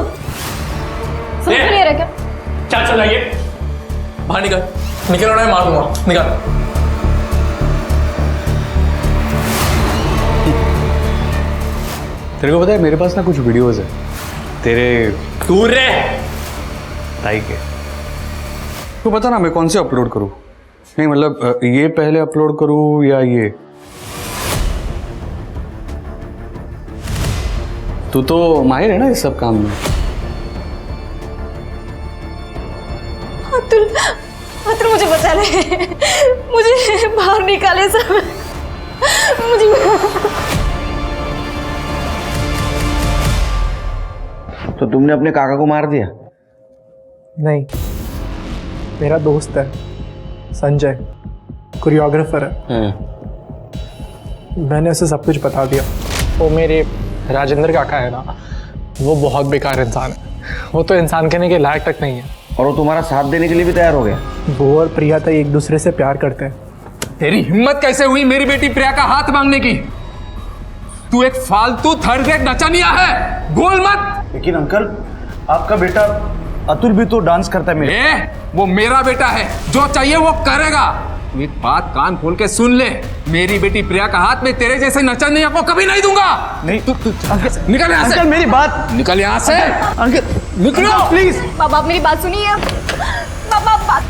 समझ में नहीं आ रहा क्या? चल चल आइए, बाहर निकल, निकल रहा है, मार दूंगा, निकल। तेरे को पता है मेरे पास ना कुछ वीडियोस है तेरे दूर रे ताई के। तो पता ना मैं कौन से अपलोड करूं? नहीं मतलब ये पहले अपलोड करूं या ये? तू तो माहिर है ना इस सब काम में। अतुल, अतुल मुझे बचा ले, मुझे बाहर निकाले सब, मुझे। तो तुमने अपने काका को मार दिया? नहीं, मेरा दोस्त है संजय, कोरियोग्राफर है, मैंने उसे सब कुछ बता दिया। वो मेरे राजेंद्र काका है ना, वो बहुत बेकार इंसान है, वो तो इंसान कहने के लायक तक नहीं है। और वो तुम्हारा साथ देने के लिए भी तैयार हो गया। वो और प्रिया तो एक दूसरे से प्यार करते हैं। तेरी हिम्मत कैसे हुई मेरी बेटी प्रिया का हाथ मांगने की? तू एक फालतू थर्ड ग्रेड नचानिया है, बोल मत। लेकिन अंकल, आपका बेटा अतुल भी तो डांस करता है मेरे। वो मेरा बेटा है, जो चाहिए वो करेगा। तू एक बात कान खोल के सुन ले, मेरी बेटी प्रिया का हाथ में तेरे जैसे नचनिया को कभी नहीं दूंगा। नहीं तू निकल यहाँ से। अंकल मेरी बात, निकल यहाँ से। अंकल निकलो प्लीज। बाबा आप मेरी बात सुनिए। बाबा बात।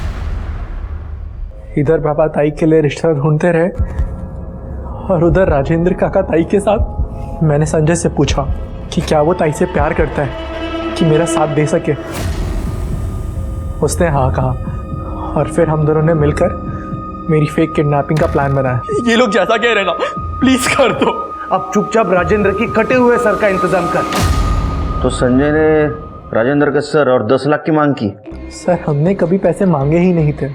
इधर पापा ताई के लिए रिश्ता ढूंढते रहे और उधर राजेंद्र काका ताई के साथ। मैंने संजय से पूछा कि क्या वो ताई से प्यार करता है कि मेरा साथ दे सके। उसने हाँ कहा और फिर हम दोनों ने मिलकर मेरी फेक किडनैपिंग का प्लान बनाया। ये लोग जैसा कह रहे ना, प्लीज कर दो। अब चुपचाप राजेंद्र की कटे हुए सर का इंतजाम कर। तो संजय ने राजेंद्र के सर और 10 लाख की मांग की। सर हमने कभी पैसे मांगे ही नहीं थे।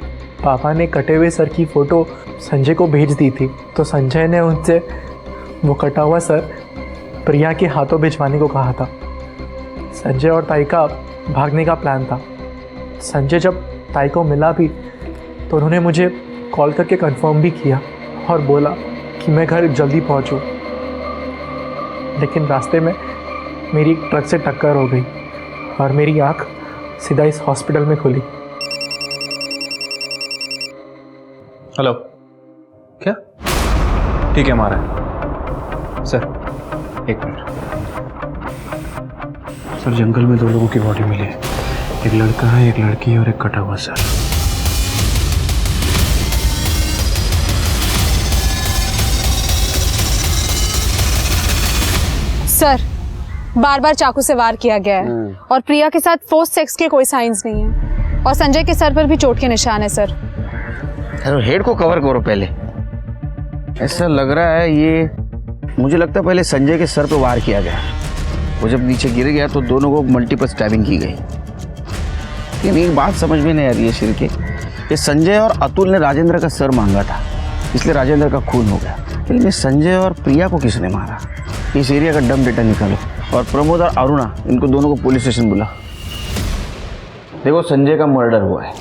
पापा ने कटे हुए सर की फोटो संजय को भेज दी थी, तो संजय ने उनसे वो कटा हुआ सर प्रिया के हाथों भिजवाने को कहा था। संजय और ताई का भागने का प्लान था। संजय जब ताई को मिला भी तो उन्होंने मुझे कॉल करके कंफर्म भी किया और बोला कि मैं घर जल्दी पहुंचूं। लेकिन रास्ते में मेरी एक ट्रक से टक्कर हो गई और मेरी आंख सीधा इस हॉस्पिटल में खुली। हेलो, क्या? ठीक है, हमारा है सर। एक मिनट सर, जंगल में 2 लोगों की बॉडी मिली है। एक लड़का है, एक लड़की है और एक कटा हुआ सर। सर बार बार चाकू से वार किया गया है और प्रिया के साथ फोर्स सेक्स के कोई साइंस नहीं है और संजय के सर पर भी चोट के निशान है सर। हेड को कवर करो पहले। ऐसा लग रहा है ये, मुझे लगता है पहले संजय के सर पे वार किया गया। वो जब नीचे गिर गया तो दोनों को मल्टीपल स्टैबिंग की गई। लेकिन एक बात समझ में नहीं आ रही है शिर के, ये संजय और अतुल ने राजेंद्र का सर मांगा था, इसलिए राजेंद्र का खून हो गया। लेकिन ये संजय और प्रिया को किसने मारा? इस एरिया का डम डेटा निकालो और प्रमोद और अरुणा, इनको दोनों को पुलिस स्टेशन बुला। देखो संजय का मर्डर हुआ है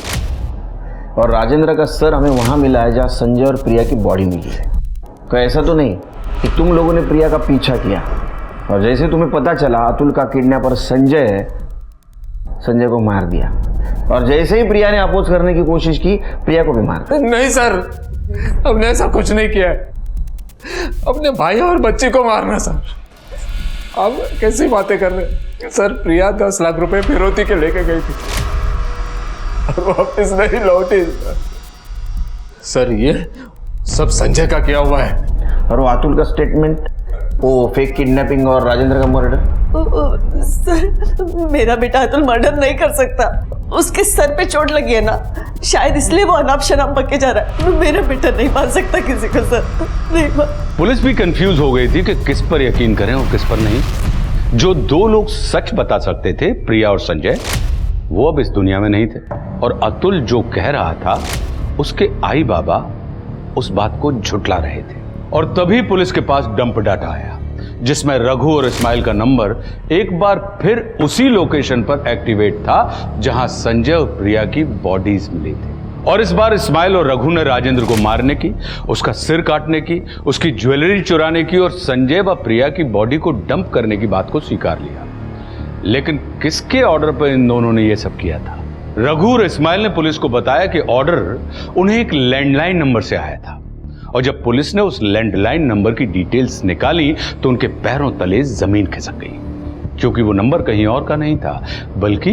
और राजेंद्र का सर हमें वहां मिला है जहां संजय और प्रिया की बॉडी मिली है। तो ऐसा तो नहीं कि तुम लोगों ने प्रिया का पीछा किया और जैसे तुम्हें पता चला अतुल का किडनैपर संजय है, संजय को मार दिया और जैसे ही प्रिया ने अपोज करने की कोशिश की प्रिया को भी मार दिया। नहीं सर, हमने ऐसा कुछ नहीं किया है। अपने भाई और बच्ची को मारना सर। आप कैसी बातें कर रहे हैं सर? प्रिया 10 लाख रुपए फिरौती के लेके गई थी और वापस नहीं लौटी सर। ये सब संजय का किया हुआ है। और वो अतुल का स्टेटमेंट, वो फेक किडनैपिंग और राजेंद्र का मर्डर। सर मेरा बेटा अतुल मर्डर नहीं कर सकता। उसके सर पे चोट लगी है ना, शायद इसलिए वो अनाप शनाप बके जा रहा है। मेरा बेटा नहीं मार सकता किसी को सर, नहीं मार। पुलिस भी कंफ्यूज हो गई थी कि किस पर यकीन करें और किस पर नहीं। जो 2 लोग सच बता सकते थे, प्रिया और संजय, वो अब इस दुनिया में नहीं थे और अतुल जो कह रहा था उसके आई बाबा उस बात को झुटला रहे थे। और तभी पुलिस के पास डंप डाटा आया जिसमें रघु और इस्माइल का नंबर एक बार फिर उसी लोकेशन पर एक्टिवेट था जहां संजय और प्रिया की बॉडीज मिली थी। और इस बार इस्माइल और रघु ने राजेंद्र को मारने की, उसका सिर काटने की, उसकी ज्वेलरी चुराने की और संजय व प्रिया की बॉडी को डंप करने की बात को स्वीकार लिया। लेकिन किसके ऑर्डर पर इन दोनों ने यह सब किया था? रघु और इस्माइल ने पुलिस को बताया कि ऑर्डर उन्हें एक लैंडलाइन नंबर से आया था और जब पुलिस ने उस लैंडलाइन नंबर की डिटेल्स निकाली तो उनके पैरों तले जमीन खिसक गई, क्योंकि वो नंबर कहीं और का नहीं था बल्कि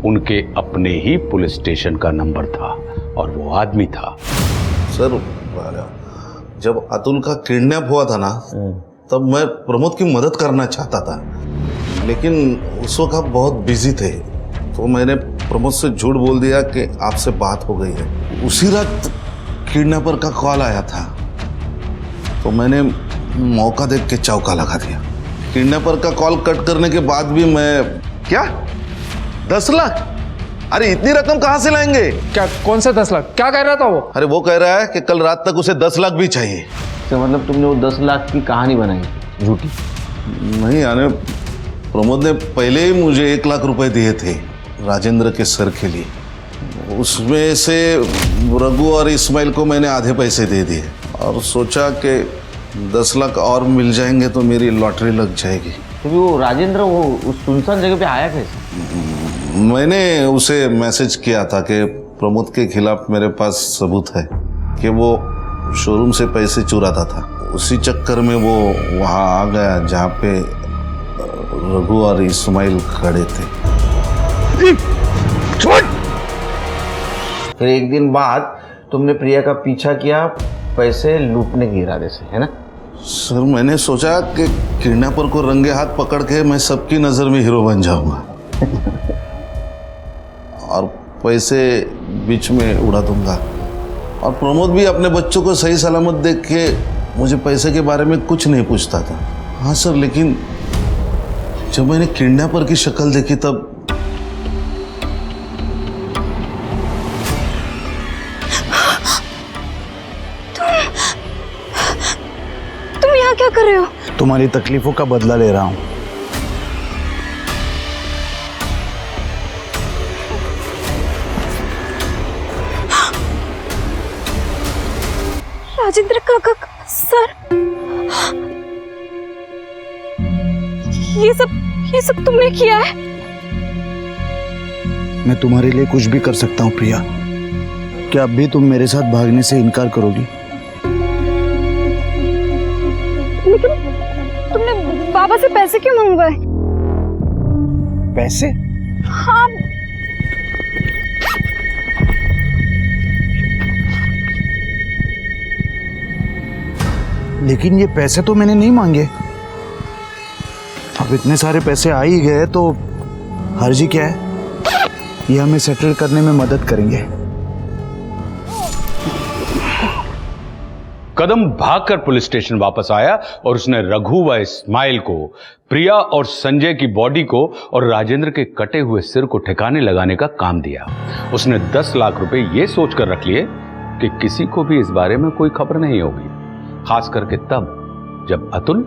उनके अपने ही पुलिस स्टेशन का नंबर था और वो आदमी था। सर जब अतुल का किडनैप हुआ था ना, तब मैं प्रमोद की मदद करना चाहता था, लेकिन उस वक्त आप बहुत बिजी थे, तो मैंने प्रमोद से झूठ बोल दिया कि आपसे बात हो गई है। उसी रात किडनैपर का कॉल आया था, तो मैंने मौका देख के चौका लगा दिया। किडनैपर का कॉल कट करने के बाद भी मैं, क्या 10 लाख? अरे इतनी रकम कहां से लाएंगे? क्या? कौन सा 10 लाख? क्या कह रहा था वो? अरे वो कह रहा है कि कल रात तक उसे 10 लाख भी चाहिए। तो मतलब तुमने वो 10 लाख की कहानी बनाई झूठी? नहीं यानी प्रमोद ने पहले ही मुझे 1 लाख रुपए दिए थे, राजेंद्र के सर के लिए। उसमें से रघु और इस्माइल को मैंने आधे पैसे दे दिए और सोचा कि 10 लाख और मिल जाएंगे तो मेरी लॉटरी लग जाएगी। तो वो राजेंद्र वो उस सुनसान जगह पे आया कैसे? मैंने उसे मैसेज किया था कि प्रमोद के खिलाफ मेरे पास सबूत है कि वो शोरूम से पैसे चुराता था। उसी चक्कर में वो वहाँ आ गया जहाँ पे रघु और इस्माइल खड़े थे। फिर एक दिन बाद तुमने प्रिया का पीछा किया पैसे लूटने के इरादे से, है ना? सर मैंने सोचा कि किडनैपर को रंगे हाथ पकड़ के मैं सबकी नज़र में हीरो बन जाऊंगा और पैसे बीच में उड़ा दूंगा। और प्रमोद भी अपने बच्चों को सही सलामत देख के मुझे पैसे के बारे में कुछ नहीं पूछता था। हाँ सर, लेकिन जब मैंने किडनैपर की शक्ल देखी तब तुम यहाँ क्या कर रहे हो? तुम्हारी तकलीफों का बदला ले रहा हूँ। राजेंद्र काका सर, ये सब तुमने किया है? मैं तुम्हारे लिए कुछ भी कर सकता हूँ प्रिया। क्या अब भी तुम मेरे साथ भागने से इनकार करोगी? लेकिन तुमने बाबा से पैसे क्यों मंगवाए? पैसे? हाँ। लेकिन ये पैसे तो मैंने नहीं मांगे। अब इतने सारे पैसे आ ही गए तो हर्जी क्या है? ये हमें सेटल करने में मदद करेंगे। कदम भागकर पुलिस स्टेशन वापस आया और उसने रघु व इस्माइल को, प्रिया और संजय की बॉडी को और राजेंद्र के कटे हुए सिर को ठिकाने लगाने का काम दिया। उसने 10 लाख रुपए ये सोचकर रख लिए कि किसी को भी इस बारे में कोई खबर नहीं होगी, खास करके तब जब अतुल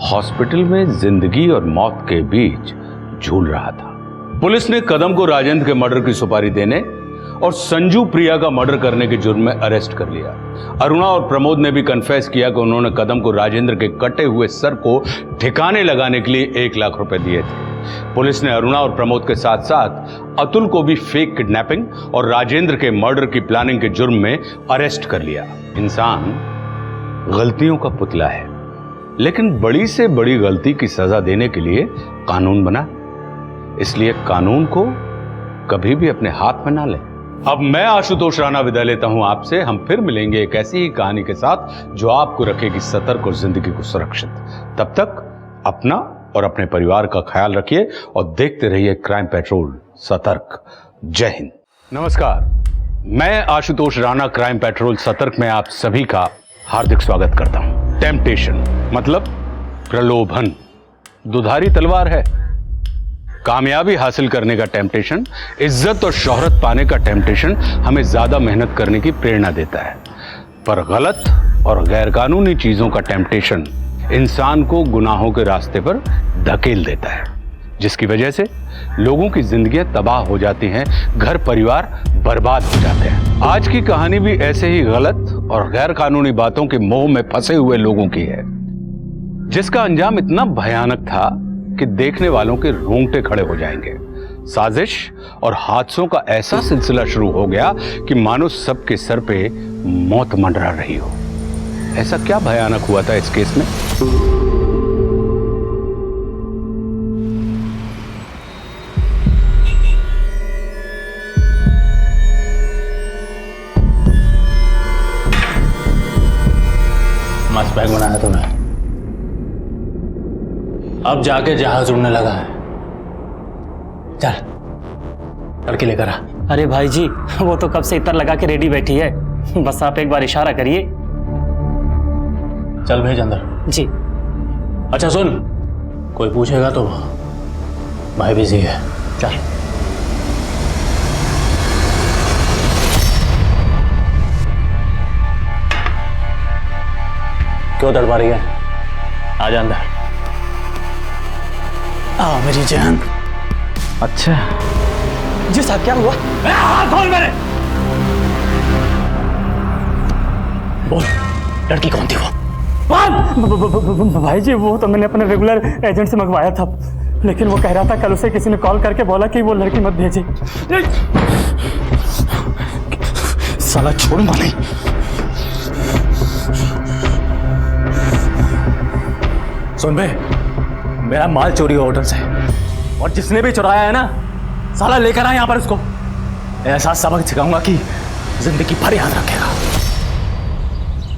हॉस्पिटल में जिंदगी और मौत के बीच झूल रहा था। पुलिस ने कदम को राजेंद्र के मर्डर की सुपारी देने और संजू प्रिया का मर्डर करने के जुर्म में अरेस्ट कर लिया। अरुणा और प्रमोद ने भी कन्फेस किया कि उन्होंने कदम को राजेंद्र के कटे हुए सर को ठिकाने लगाने के लिए 1 लाख रुपए दिए थे। पुलिस ने अरुणा और प्रमोद के साथ साथ अतुल को भी फेक किडनैपिंग और राजेंद्र के मर्डर की प्लानिंग के जुर्म में अरेस्ट कर लिया। इंसान गलतियों का पुतला है, लेकिन बड़ी से बड़ी गलती की सजा देने के लिए कानून बना, इसलिए कानून को कभी भी अपने हाथ में ना लें। अब मैं आशुतोष राणा विदा लेता हूं आपसे। हम फिर मिलेंगे एक ऐसी ही कहानी के साथ जो आपको रखेगी सतर्क और जिंदगी को सुरक्षित। तब तक अपना और अपने परिवार का ख्याल रखिए और देखते रहिए क्राइम पेट्रोल सतर्क। जय हिंद। नमस्कार, मैं आशुतोष राणा क्राइम पेट्रोल सतर्क में आप सभी का हार्दिक स्वागत करता हूं। टेम्पटेशन मतलब प्रलोभन दुधारी तलवार है। कामयाबी हासिल करने का टेम्पटेशन, इज्जत और शोहरत पाने का टेम्पटेशन हमें ज्यादा मेहनत करने की प्रेरणा देता है, पर गलत और गैरकानूनी चीजों का टेम्पटेशन इंसान को गुनाहों के रास्ते पर धकेल देता है, जिसकी वजह से लोगों की जिंदगियां तबाह हो जाती हैं, घर परिवार बर्बाद हो जाते हैं। आज की कहानी भी ऐसे ही गलत और गैरकानूनी बातों के मोह में फंसे हुए लोगों की है, जिसका अंजाम इतना भयानक था कि देखने वालों के रोंगटे खड़े हो जाएंगे। साजिश और हादसों का ऐसा सिलसिला शुरू हो गया कि मानो सबके सर पे मौत मंडरा रही हो। ऐसा क्या भयानक हुआ था इस केस में? मस्त बैग बनाया तुमने। अब जाके जहाज उड़ने लगा है। चल लड़की लेकर आ। अरे भाई जी, वो तो कब से इतर लगा के रेडी बैठी है, बस आप एक बार इशारा करिए। चल भेज अंदर। जी। अच्छा सुन, कोई पूछेगा तो भाई बिजी है। चल। क्यों तड़पा रही है? आजा अंदर। आ मेरी जान। अच्छा, जी सर क्या हुआ? हाथ खोल मेरे। बोल, लड़की कौन थी वो? भाई जी वो तो मैंने अपने रेगुलर एजेंट से मंगवाया था, लेकिन वो कह रहा था कल उसे किसी ने कॉल करके बोला कि वो लड़की मत भेजे। साला छोड़ूंगा नहीं। सुन बे, मेरा माल चोरी हुआ होटल से, और जिसने भी चुराया है ना, साला लेकर आया यहाँ पर उसको। ऐसा सबक सिखाऊंगा कि जिंदगी भर याद रखेगा।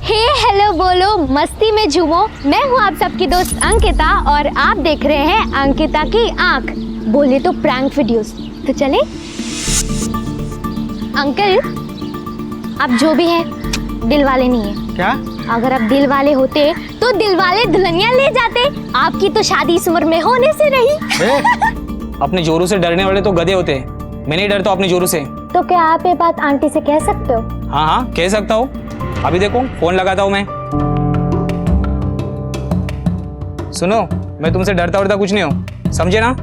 हे हेलो बोलो मस्ती में झूमो। मैं हूँ आप सबकी दोस्त अंकिता और आप देख रहे हैं अंकिता की आंख। बोले तो प्रैंक वीडियोस, तो चले। अंकल आप जो भी हैं दिल वाले नहीं है क्या? अगर आप दिल वाले होते तो दिल वाले दुल्हनिया ले जाते। आपकी तो शादी इस उम्र में होने से रही। अपने जोरू से डरने वाले तो गधे होते हैं, मैं नहीं डरता अपने जोरू से। तो क्या आप ये बात आंटी से कह सकते हो? हाँ हाँ कह सकता हूँ। अभी देखो फोन लगाता हूँ मैं। सुनो, मैं तुमसे डरता वरता कुछ नहीं हूँ, समझे ना?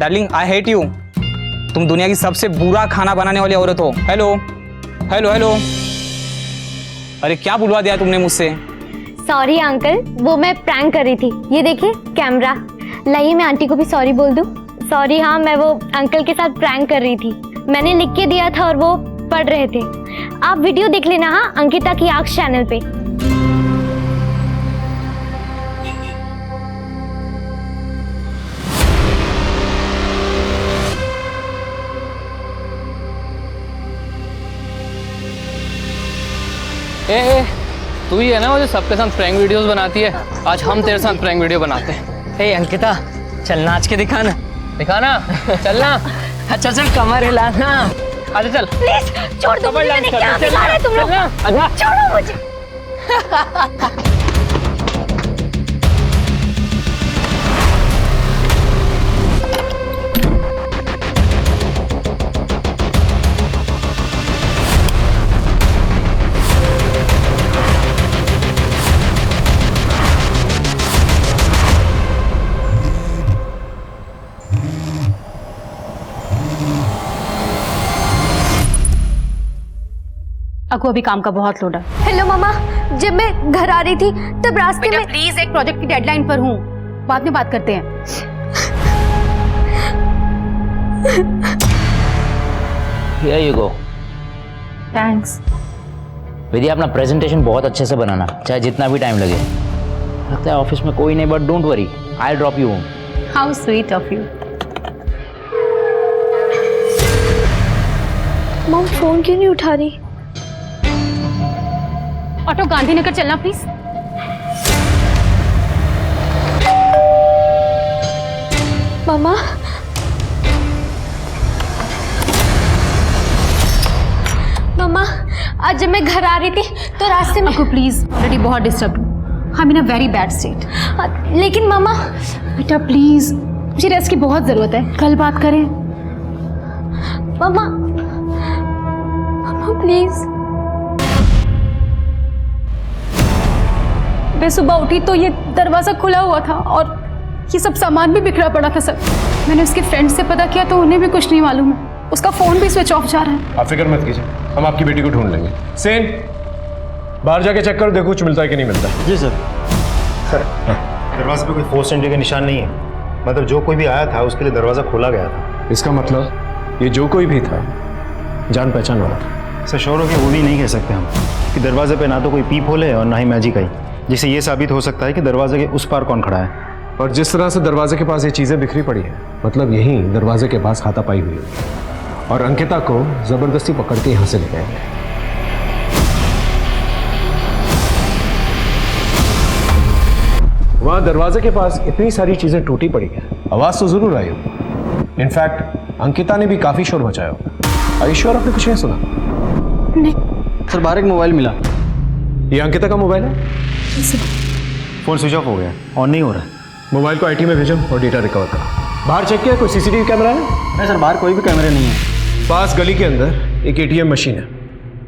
Darling I hate you. तुम दुनिया की सबसे बुरा खाना बनाने वाली औरत हो। Hello hello hello. अरे क्या बुलवा दिया तुमने मुझसे? सॉरी अंकल, वो मैं प्रैंक कर रही थी। ये देखिए कैमरा। लाइए मैं आंटी को भी सॉरी बोल दूं। सॉरी, हाँ मैं वो अंकल के साथ प्रैंक कर रही थी। मैंने लिख के दिया था और वो पढ़ रहे थे। आप वीडियो देख लेना हाँ, अंकिता की आंख चैनल पे। ए, तू ही है ना वो जो सबके साथ प्रैंक वीडियोस बनाती है? आज हम तेरे साथ प्रैंक वीडियो बनाते हैं। ए अंकिता, चल नाच के दिखाना। दिखाना? चलना। अच्छा चल कमर हिलाना। आजा चल। प्लीज छोड़ दो मुझे, मैंने क्या बिगाड़ा है तुम लोग? छोड़ो मुझे। अको अभी काम का बहुत लोड है। हेलो मामा, जब मैं घर आ रही थी तब रास्ते में प्लीज एक प्रोजेक्ट की डेडलाइन पर हूँ, बाद में बात करते हैं। Here you go. थैंक्स। विद्या अपना प्रेजेंटेशन बहुत अच्छे से बनाना, चाहे जितना भी टाइम लगे। लगता है ऑफिस में कोई नहीं, but don't worry, I drop you home. How sweet of you. Mom phone क्यों नहीं उठा रही? ऑटो गांधीनगर चलना प्लीज। मामा मामा, आज जब मैं घर आ रही थी तो रास्ते में। अको प्लीज, ऑलरेडी बहुत डिस्टर्ब हूँ। आई इन अ वेरी बैड स्टेट। लेकिन मामा। बेटा प्लीज, मुझे रेस्ट की बहुत जरूरत है, कल बात करें। मामा प्लीज। मैं सुबह उठी तो ये दरवाजा खुला हुआ था और ये सब सामान भी बिखरा पड़ा था सर। मैंने उसके फ्रेंड से पता किया तो उन्हें भी कुछ नहीं मालूम है। उसका फोन भी स्विच ऑफ जा रहा है। आप फिक्र मत कीजिए, हम आपकी बेटी को ढूंढ लेंगे। सेन, बाहर जाके चेक करो, देखो कुछ मिलता है कि नहीं मिलता। जी सर। सर दरवाजे पे कोई फोर्स एंट्री का निशान नहीं है, मतलब जो कोई भी आया था उसके लिए दरवाज़ा खोला गया था। इसका मतलब ये जो कोई भी था जान पहचान वाला था। सर श्योर हो गया वो भी नहीं कह सकते हम कि दरवाजे पे ना तो कोई पीप होल है और ना ही मैजिक आई, जिससे ये साबित हो सकता है कि दरवाजे के उस पार कौन खड़ा है। और जिस तरह से दरवाजे के पास ये चीज़ें बिखरी पड़ी है, मतलब यहीं दरवाजे के पास हाथापाई हुई है और अंकिता को ज़बरदस्ती पकड़ के यहाँ से ले गए। वहाँ दरवाजे के पास इतनी सारी चीज़ें टूटी पड़ी है, आवाज़ तो ज़रूर आई होगी। इनफैक्ट अंकिता ने भी काफ़ी शोर मचाया होगा। आई श्योर आपने कुछ नहीं सुना? नहीं सर बाहर एक मोबाइल मिला। ये अंकिता का मोबाइल है? फ़ोन स्विच ऑफ हो गया, ऑन नहीं हो रहा है। मोबाइल को आईटी में भेजो और डेटा रिकवर करो। बाहर चेक किया कोई सीसीटीवी कैमरा है? नहीं सर, बाहर कोई भी कैमरे नहीं है। पास गली के अंदर एक एटीएम मशीन है,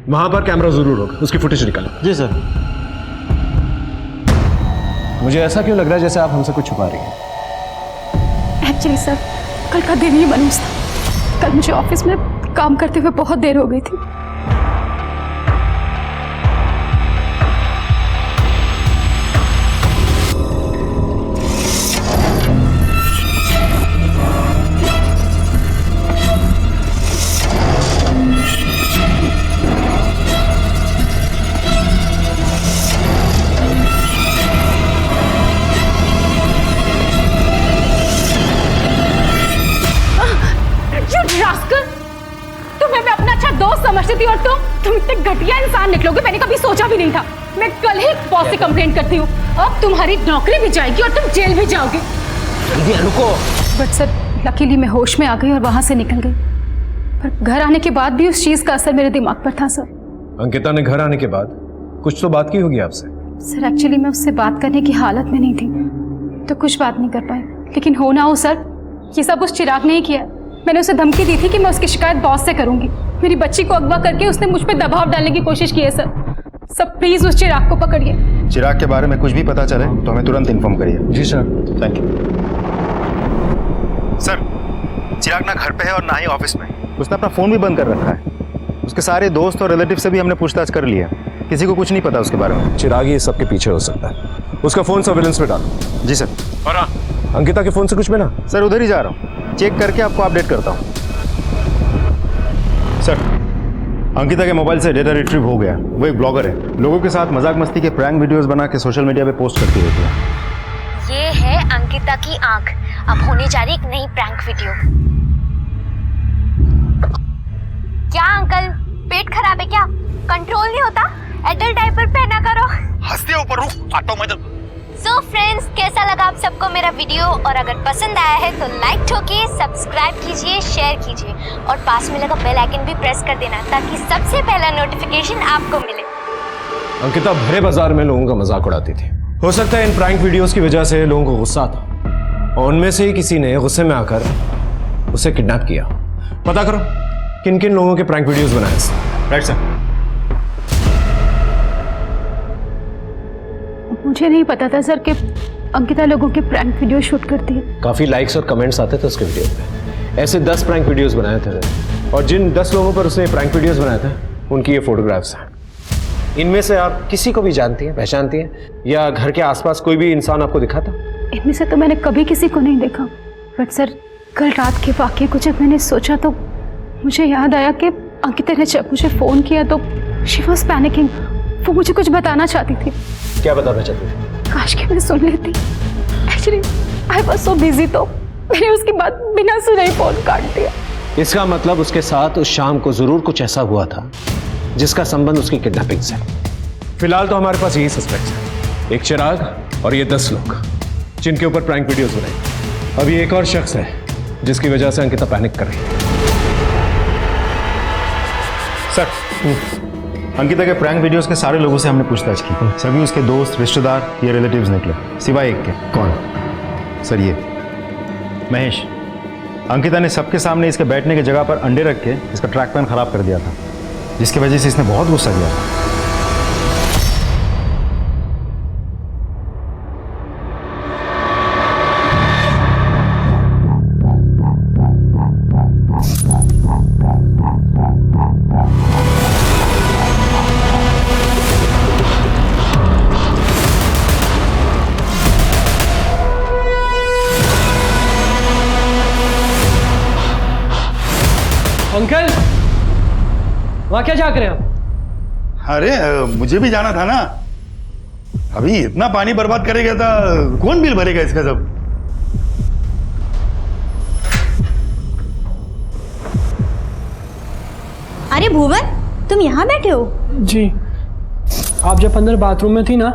वहां पर कैमरा जरूर होगा, उसकी फुटेज निकालो। जी सर। मुझे ऐसा क्यों लग रहा है जैसे आप हमसे कुछ छुपा रही हैं? एक्चुअली सर कल का दिन ही मनूस था। कल मुझे ऑफिस में काम करते हुए बहुत देर हो गई थी। तुम्हें मैं अपना अच्छा दोस्त समझती थी और तुम इतने घटिया इंसान निकलोगे मैंने कभी सोचा भी नहीं था। मैं कल ही बॉस से कंप्लेंट करती हूँ। अब तुम्हारी नौकरी भी जाएगी और तुम जेल भी जाओगे। रुको। बट सर लकीली मैं होश में आ गई और वहां से निकल गई, पर घर आने के बाद भी उस चीज का असर मेरे दिमाग पर था सर। अंकिता ने घर आने के बाद कुछ तो बात की होगी आपसे? सर एक्चुअली मैं उससे बात करने की हालत में नहीं थी तो कुछ बात नहीं कर पाई, लेकिन हो ना हो सर ये सब उस चिराग ने ही किया। मैंने उसे धमकी दी थी कि मैं उसकी शिकायत बॉस से करूंगी। मेरी बच्ची को अगवा करके उसने मुझ पर दबाव डालने की कोशिश की है सर। सब प्लीज उस चिराग को पकड़िए। चिराग के बारे में कुछ भी पता चले तो हमें तुरंत इन्फॉर्म करिए। जी sir. Thank you sir. Chirag ना घर पे है और ना ही ऑफिस में। उसने अपना फ़ोन भी बंद कर रखा है। उसके सारे दोस्त और रिलेटिव से भी हमने पूछताछ कर लिया, किसी को कुछ नहीं पता उसके बारे में। चिराग ये सबके पीछे हो सकता है। उसका फोन सर्विलेंस पे डालो। जी सर। और हाँ, अंकिता के फोन से कुछ मिला? सर उधर ही जा रहा हूँ, चेक करके आपको अपडेट करता हूँ। सर अंकिता के मोबाइल से डेटा रिट्रीव हो गया। वो एक ब्लॉगर है, लोगों के साथ मजाक मस्ती के प्रैंक वीडियोस बना के सोशल मीडिया पे पोस्ट करती रहती है। ये है अंकिता की आंख। अब होने जा रही एक नई प्रैंक वीडियो। क्या अंकल पेट खराब है क्या? कंट्रोल नहीं होता? एडल्ट डायपर पहना करो। हंसते ऊपर रुक आता हूं मैं। सो फ्रेंड्स कैसा लगा आप सबको मेरा वीडियो? और अगर पसंद आया है तो लाइक ठोकिए, सब्सक्राइब कीजिए, शेयर कीजिए और पास में लगा बेल आइकन भी प्रेस कर देना ताकि सबसे पहला नोटिफिकेशन आपको मिले। अंकिता भरे बाजार में लोगों का मजाक उड़ाती थी। हो सकता है इन प्रैंक वीडियोस की वजह से लोगों को गुस्सा आता और उनमें से ही किसी ने गुस्से में आकर उसे किडनैप किया। पता करो किन किन लोगों के प्रैंक वीडियोस बनाए। Right sir. मुझे नहीं पता था सर कि अंकिता लोगों के प्रैंक वीडियो शूट करती है। काफी लाइक्स और कमेंट्स आते थे उसके वीडियो पे। ऐसे 10 प्रैंक वीडियोस बनाए थे और जिन 10 लोगों पर उसने प्रैंक वीडियोस बनाए थे उनकी ये फोटोग्राफ्स हैं। इनमें से आप किसी को भी जानती हैं, पहचानती हैं, या घर के आसपास कोई भी इंसान आपको दिखा था? इनमें से तो मैंने कभी किसी को नहीं देखा, बट सर कल रात के वाकये को जब मैंने सोचा तो मुझे याद आया कि अंकिता ने जब मुझे फोन किया तो शी वॉज पैनिकिंग। वो मुझे कुछ बताना चाहती थी। क्या बताना चाहती थी? काश कि मैं सुन लेती। Actually I was so busy तो मैंने उसकी बात बिना सुने ही फोन काट दिया। इसका मतलब उसके साथ उस शाम को जरूर कुछ ऐसा हुआ था जिसका संबंध उसकी किडनैपिंग से। फिलहाल तो हमारे पास यही सस्पेक्ट्स है, एक चिराग और ये 10 लोग जिनके ऊपर प्रैंक वीडियोस बनाए। अभी एक और शख्स है जिसकी वजह से अंकिता पैनिक कर रही है। सर अंकिता के प्रैंक वीडियोस के सारे लोगों से हमने पूछताछ की। सभी उसके दोस्त, रिश्तेदार या रिलेटिव्स निकले, सिवाय एक के। कौन? सर ये महेश। अंकिता ने सबके सामने इसके बैठने की जगह पर अंडे रख के इसका ट्रैक पैन खराब कर दिया था, जिसकी वजह से इसने बहुत गुस्सा किया था। अंकल वहां क्या झांक रहे हैं आप? अरे मुझे भी जाना था ना। अभी इतना पानी बर्बाद करेगा तो कौन बिल भरेगा इसका सब? अरे भुवन तुम यहाँ बैठे हो? जी, आप जब अंदर बाथरूम में थी ना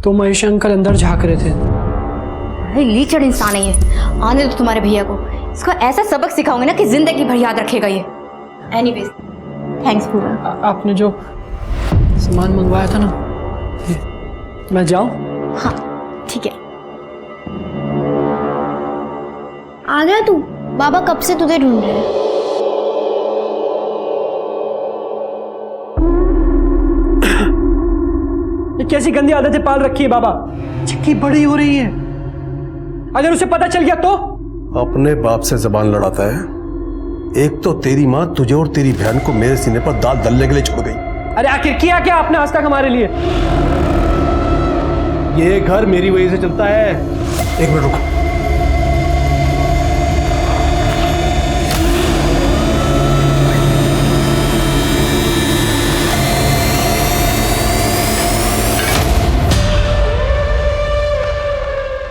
तो महेश अंकल अंदर झांक रहे थे। अरे लीचड़ इंसान है ये। आने दो तुम्हारे भैया को, इसको ऐसा सबक सिखाऊंगे ना कि जिंदगी भर याद रखेगा ये। एनीवेज थैंक्स भुवन। आपने जो सामान मंगवाया था ना, मैं जाऊं? हाँ ठीक है। आ गया तू? बाबा कब से तुझे ढूंढ रहे हैं। ये कैसी गंदी आदतें पाल रखी है बाबा? चिक्की बड़ी हो रही है, अगर उसे पता चल गया तो? अपने बाप से जबान लड़ाता है। एक तो तेरी माँ तुझे और तेरी बहन को मेरे सीने पर दाल दलने के लिए छोड़ गई। अरे आखिर किया क्या आपने आज तक हमारे लिए? ये घर मेरी वजह से चलता है। एक मिनट रुको।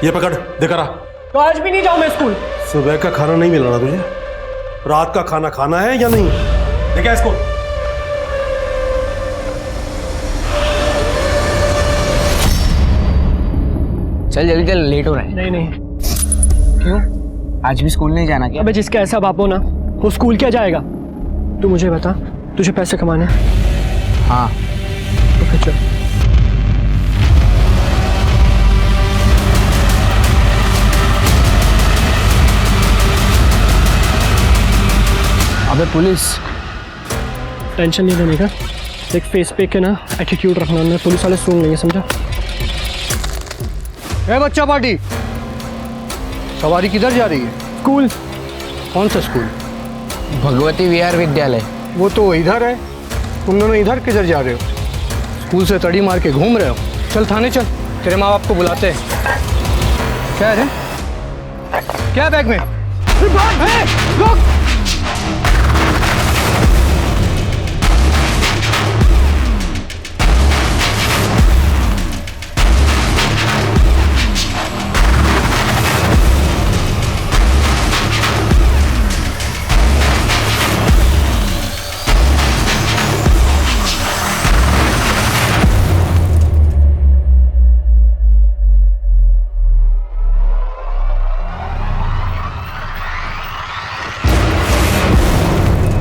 ये पकड़, देखा रहा। तो आज भी नहीं जाऊं मैं स्कूल? सुबह का खाना नहीं मिलना तुझे, रात का खाना खाना है या नहीं? देखा इसको। चल जल्दी चल, लेट हो रहा है। नहीं नहीं। क्यों? आज भी स्कूल नहीं जाना क्या? अबे जिसका ऐसा बाप हो ना, वो स्कूल क्या जाएगा? तू मुझे बता, तुझे पैसे कमाने हैं? हाँ। तो फिर चल। अबे पुलिस। टेंशन नहीं लेने का, एक फेस पे के ना एटीट्यूड रखना, ना पुलिस वाले सुन लेंगे, समझा? ए बच्चा पार्टी, सवारी किधर जा रही है? स्कूल। कौन सा स्कूल? भगवती विहार विद्यालय। वो तो इधर है, तुम दोनों इधर किधर जा रहे हो? स्कूल से तड़ी मार के घूम रहे हो। चल थाने चल, तेरे माँ बाप को बुलाते हैं। क्या है? क्या बैग में? रुक!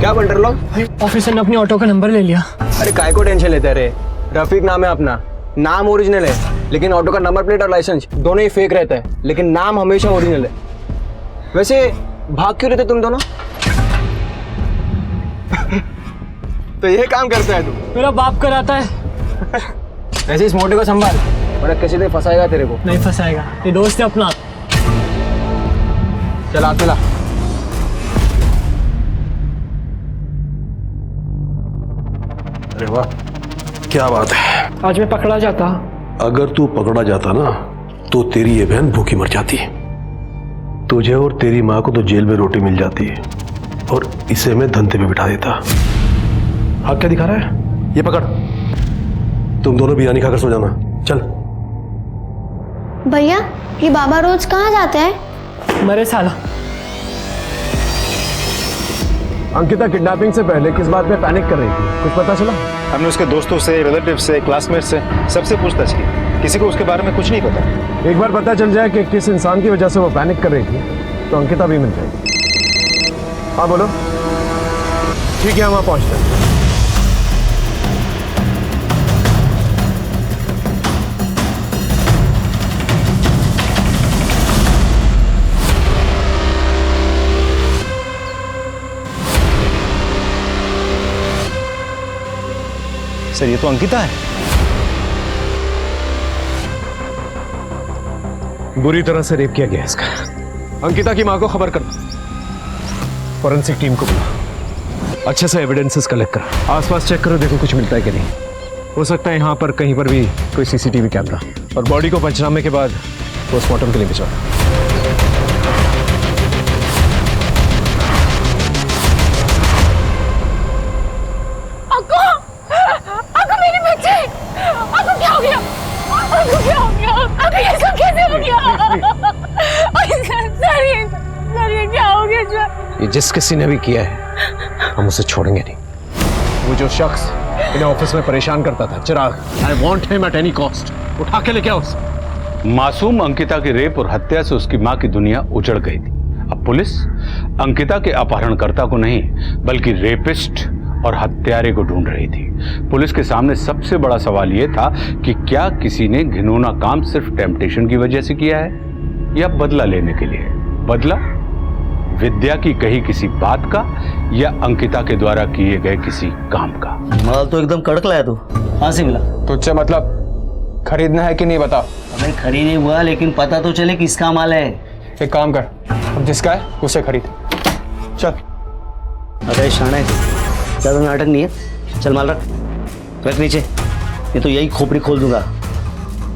क्या बन रहे लोग? ऑफिसर ने अपनी ऑटो का नंबर ले लिया। अरे काय को टेंशन लेते रहे? रफीक नाम है अपना, नाम ओरिजिनल है, लेकिन ऑटो का नंबर प्लेट और लाइसेंस दोनों ही फेक रहता है, लेकिन नाम हमेशा ओरिजिनल है। वैसे भाग क्यों रहे थे तुम दोनों? तो ये काम करता है तू? मेरा बाप कराता है। वैसे इस मोटे को संभाल, बड़ा किसी दिन फंसाएगा तेरे को। नहीं फंसाएगा, ये दोस्त है अपना। चला चला। अरे वाह, क्या बात है। आज मैं पकड़ा जाता। अगर तू पकड़ा जाता ना तो तेरी ये बहन भूखी मर जाती। तुझे और तेरी माँ को तो जेल में रोटी मिल जाती और इसे मैं धंधे पे बिठा देता। हाँ क्या दिखा रहा है? ये पकड़, तुम दोनों बिरयानी खाकर सो जाना। चल। भैया ये बाबा रोज कहाँ जाते हैं? मरे साला। अंकिता किडनैपिंग से पहले किस बात में पैनिक कर रही थी, कुछ पता चला? हमने उसके दोस्तों से, रिलेटिव से, क्लासमेट से सबसे पूछताछ की, किसी को उसके बारे में कुछ नहीं पता। एक बार पता चल जाए कि किस इंसान की वजह से वो पैनिक कर रही थी तो अंकिता भी मिल जाएगी। हाँ बोलो। ठीक है, हम वहाँ पहुँचते हैं। सर ये तो अंकिता है। बुरी तरह से रेप किया गया इसका। अंकिता की मां को खबर कर, फॉरेंसिक टीम को बुला, अच्छे से एविडेंसेस कलेक्ट करा, आसपास चेक करो, देखो कुछ मिलता है कि नहीं। हो सकता है यहाँ पर कहीं पर भी कोई सीसीटीवी कैमरा, और बॉडी को पंचनामे के बाद पोस्टमार्टम के लिए भिजवाओ। ये जिस किसी ने भी किया है हम उसे छोड़ेंगे नहीं। वो जो शख्स इन्हें ऑफिस में परेशान करता था, Chirag, I want him at any cost. उठा के लेके आओ उसे। मासूम अंकिता की रेप और हत्या से उसकी मां की दुनिया उजड़ गई थी। अब पुलिस अंकिता के अपहरणकर्ता को नहीं बल्कि रेपिस्ट और हत्यारे को ढूंढ रही थी। पुलिस के सामने सबसे बड़ा सवाल यह था कि क्या किसी ने घिनौना काम सिर्फ टेम्पटेशन की वजह से किया है या बदला लेने के लिए। बदला विद्या की कही किसी बात का या अंकिता के द्वारा किए गए किसी काम का। माल तो एकदम कड़क लाया तू। कहाँ से मिला? तुझसे मतलब खरीदना है कि नहीं बता। अबे खरीद नहीं हुआ, लेकिन पता तो चले किसका माल है। एक काम कर, अब जिसका है उसे खरीद। चल। अरे शाना है, ज़्यादा नाटक नहीं है। चल माल रख नीचे, ये तो यही खोपड़ी खोल दूंगा।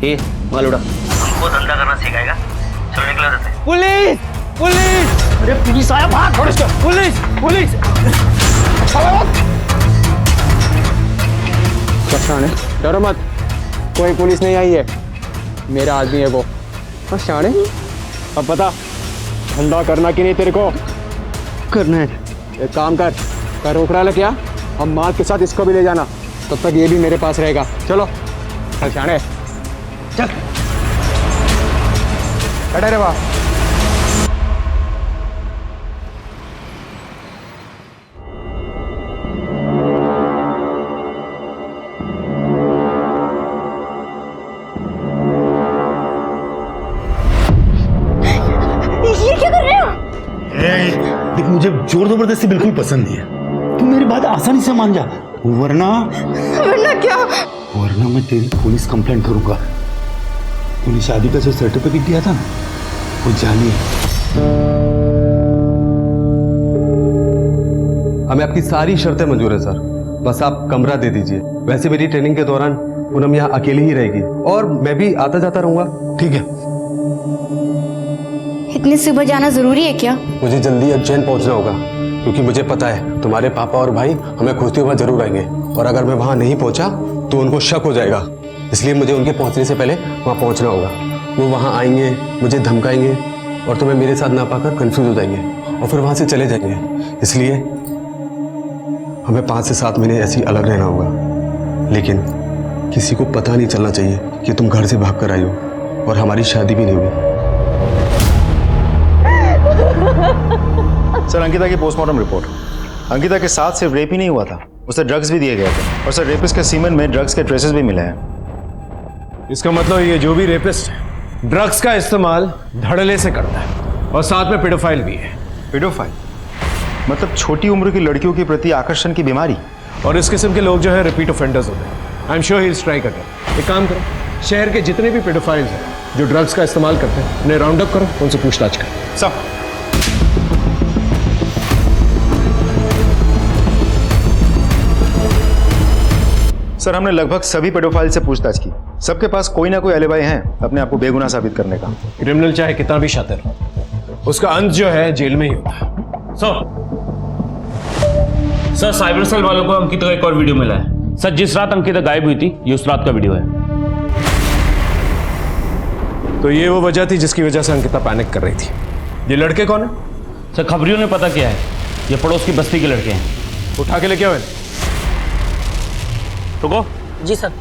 ए माल उड़ा, हमको धंधा करना सिखाएगा। चलो निकलो रहते। Police police! अरे पुलिस आया, भाग! छोड़ इसको। Police police! शाने डरो मत, कोई पुलिस नहीं आई है, मेरा आदमी है वो। हाँ शाने, अब बता धंधा करना कि नहीं तेरे को? करना है। एक काम कर, रोक रहा है क्या? हम माल के साथ इसको भी ले जाना, तब तक ये भी मेरे पास रहेगा। चलो चल शाने, चल। खड़े रहे वहाँ। ये क्या कर रहे हो? देख, मुझे जोर जबरदस्ती बिल्कुल पसंद नहीं है। तू मेरी बात आसानी से मान जा, वरना क्या? वरना मैं तेरी पुलिस कंप्लेंट करूंगा। तूने शादी का जो सर्टिफिकेट दिया था ना, वो जाली है। हमें आपकी सारी शर्तें मंजूर है सर, बस आप कमरा दे दीजिए। वैसे मेरी ट्रेनिंग के दौरान पूनम यहाँ अकेली ही रहेगी और मैं भी आता जाता रहूंगा। ठीक है। इतनी सुबह जाना जरूरी है क्या? मुझे जल्दी उज्जैन पहुंचना होगा, क्योंकि मुझे पता है तुम्हारे पापा और भाई हमें खोजते हुए जरूर आएंगे, और अगर मैं वहां नहीं पहुंचा तो उनको शक हो जाएगा। इसलिए मुझे उनके पहुंचने से पहले वहां पहुंचना होगा। वो वहां आएंगे, मुझे धमकाएंगे और तुम्हें मेरे साथ ना पाकर कंफ्यूज हो जाएंगे और फिर वहां से चले जाएंगे। इसलिए हमें 5 से 7 महीने ऐसे ही अलग रहना होगा, लेकिन किसी को पता नहीं चलना चाहिए कि तुम घर से भाग कर आई हो, और हमारी शादी भी नहीं हुई। सर, अंकिता की पोस्टमार्टम रिपोर्ट। अंकिता के साथ सिर्फ रेप ही नहीं हुआ था, उसे ड्रग्स भी दिए गए थे, और सर रेपिस्ट के सीमेन में ड्रग्स के ट्रेसेस भी मिले हैं। इसका मतलब ये जो भी रेपिस्ट है ड्रग्स का इस्तेमाल धड़ल्ले से करता है, और साथ में पेडोफाइल भी है। पेडोफाइल मतलब छोटी उम्र की लड़कियों के प्रति आकर्षण की बीमारी। और इस किस्म के लोग जो है रिपीट ऑफेंडर्स होते हैं। I am sure he is try करते। एक काम करो, शहर के जितने भी पेडोफाइल्स हैं जो ड्रग्स का इस्तेमाल करते हैं, उन्हें राउंड अप करो, उनसे पूछताछ करो। सब सर, हमने लगभग सभी पेडोफाइल से पूछताछ की। सबके पास कोई ना कोई एलिबाई है अपने आप को बेगुनाह साबित करने का। क्रिमिनल चाहे कितना भी शातिर हो, उसका अंत जो है जेल में ही होता है। सर साइबर सेल वालों को अंकिता का एक और वीडियो मिला है। सर, जिस रात अंकिता गायब हुई थी, ये उस रात का वीडियो है। तो ये वो वजह थी जिसकी वजह से अंकिता पैनिक कर रही थी। ये लड़के कौन है? सर, खबरियों ने पता किया है, ये पड़ोस की बस्ती के लड़के हैं। उठा के लेके आओ। रुको। जी सर।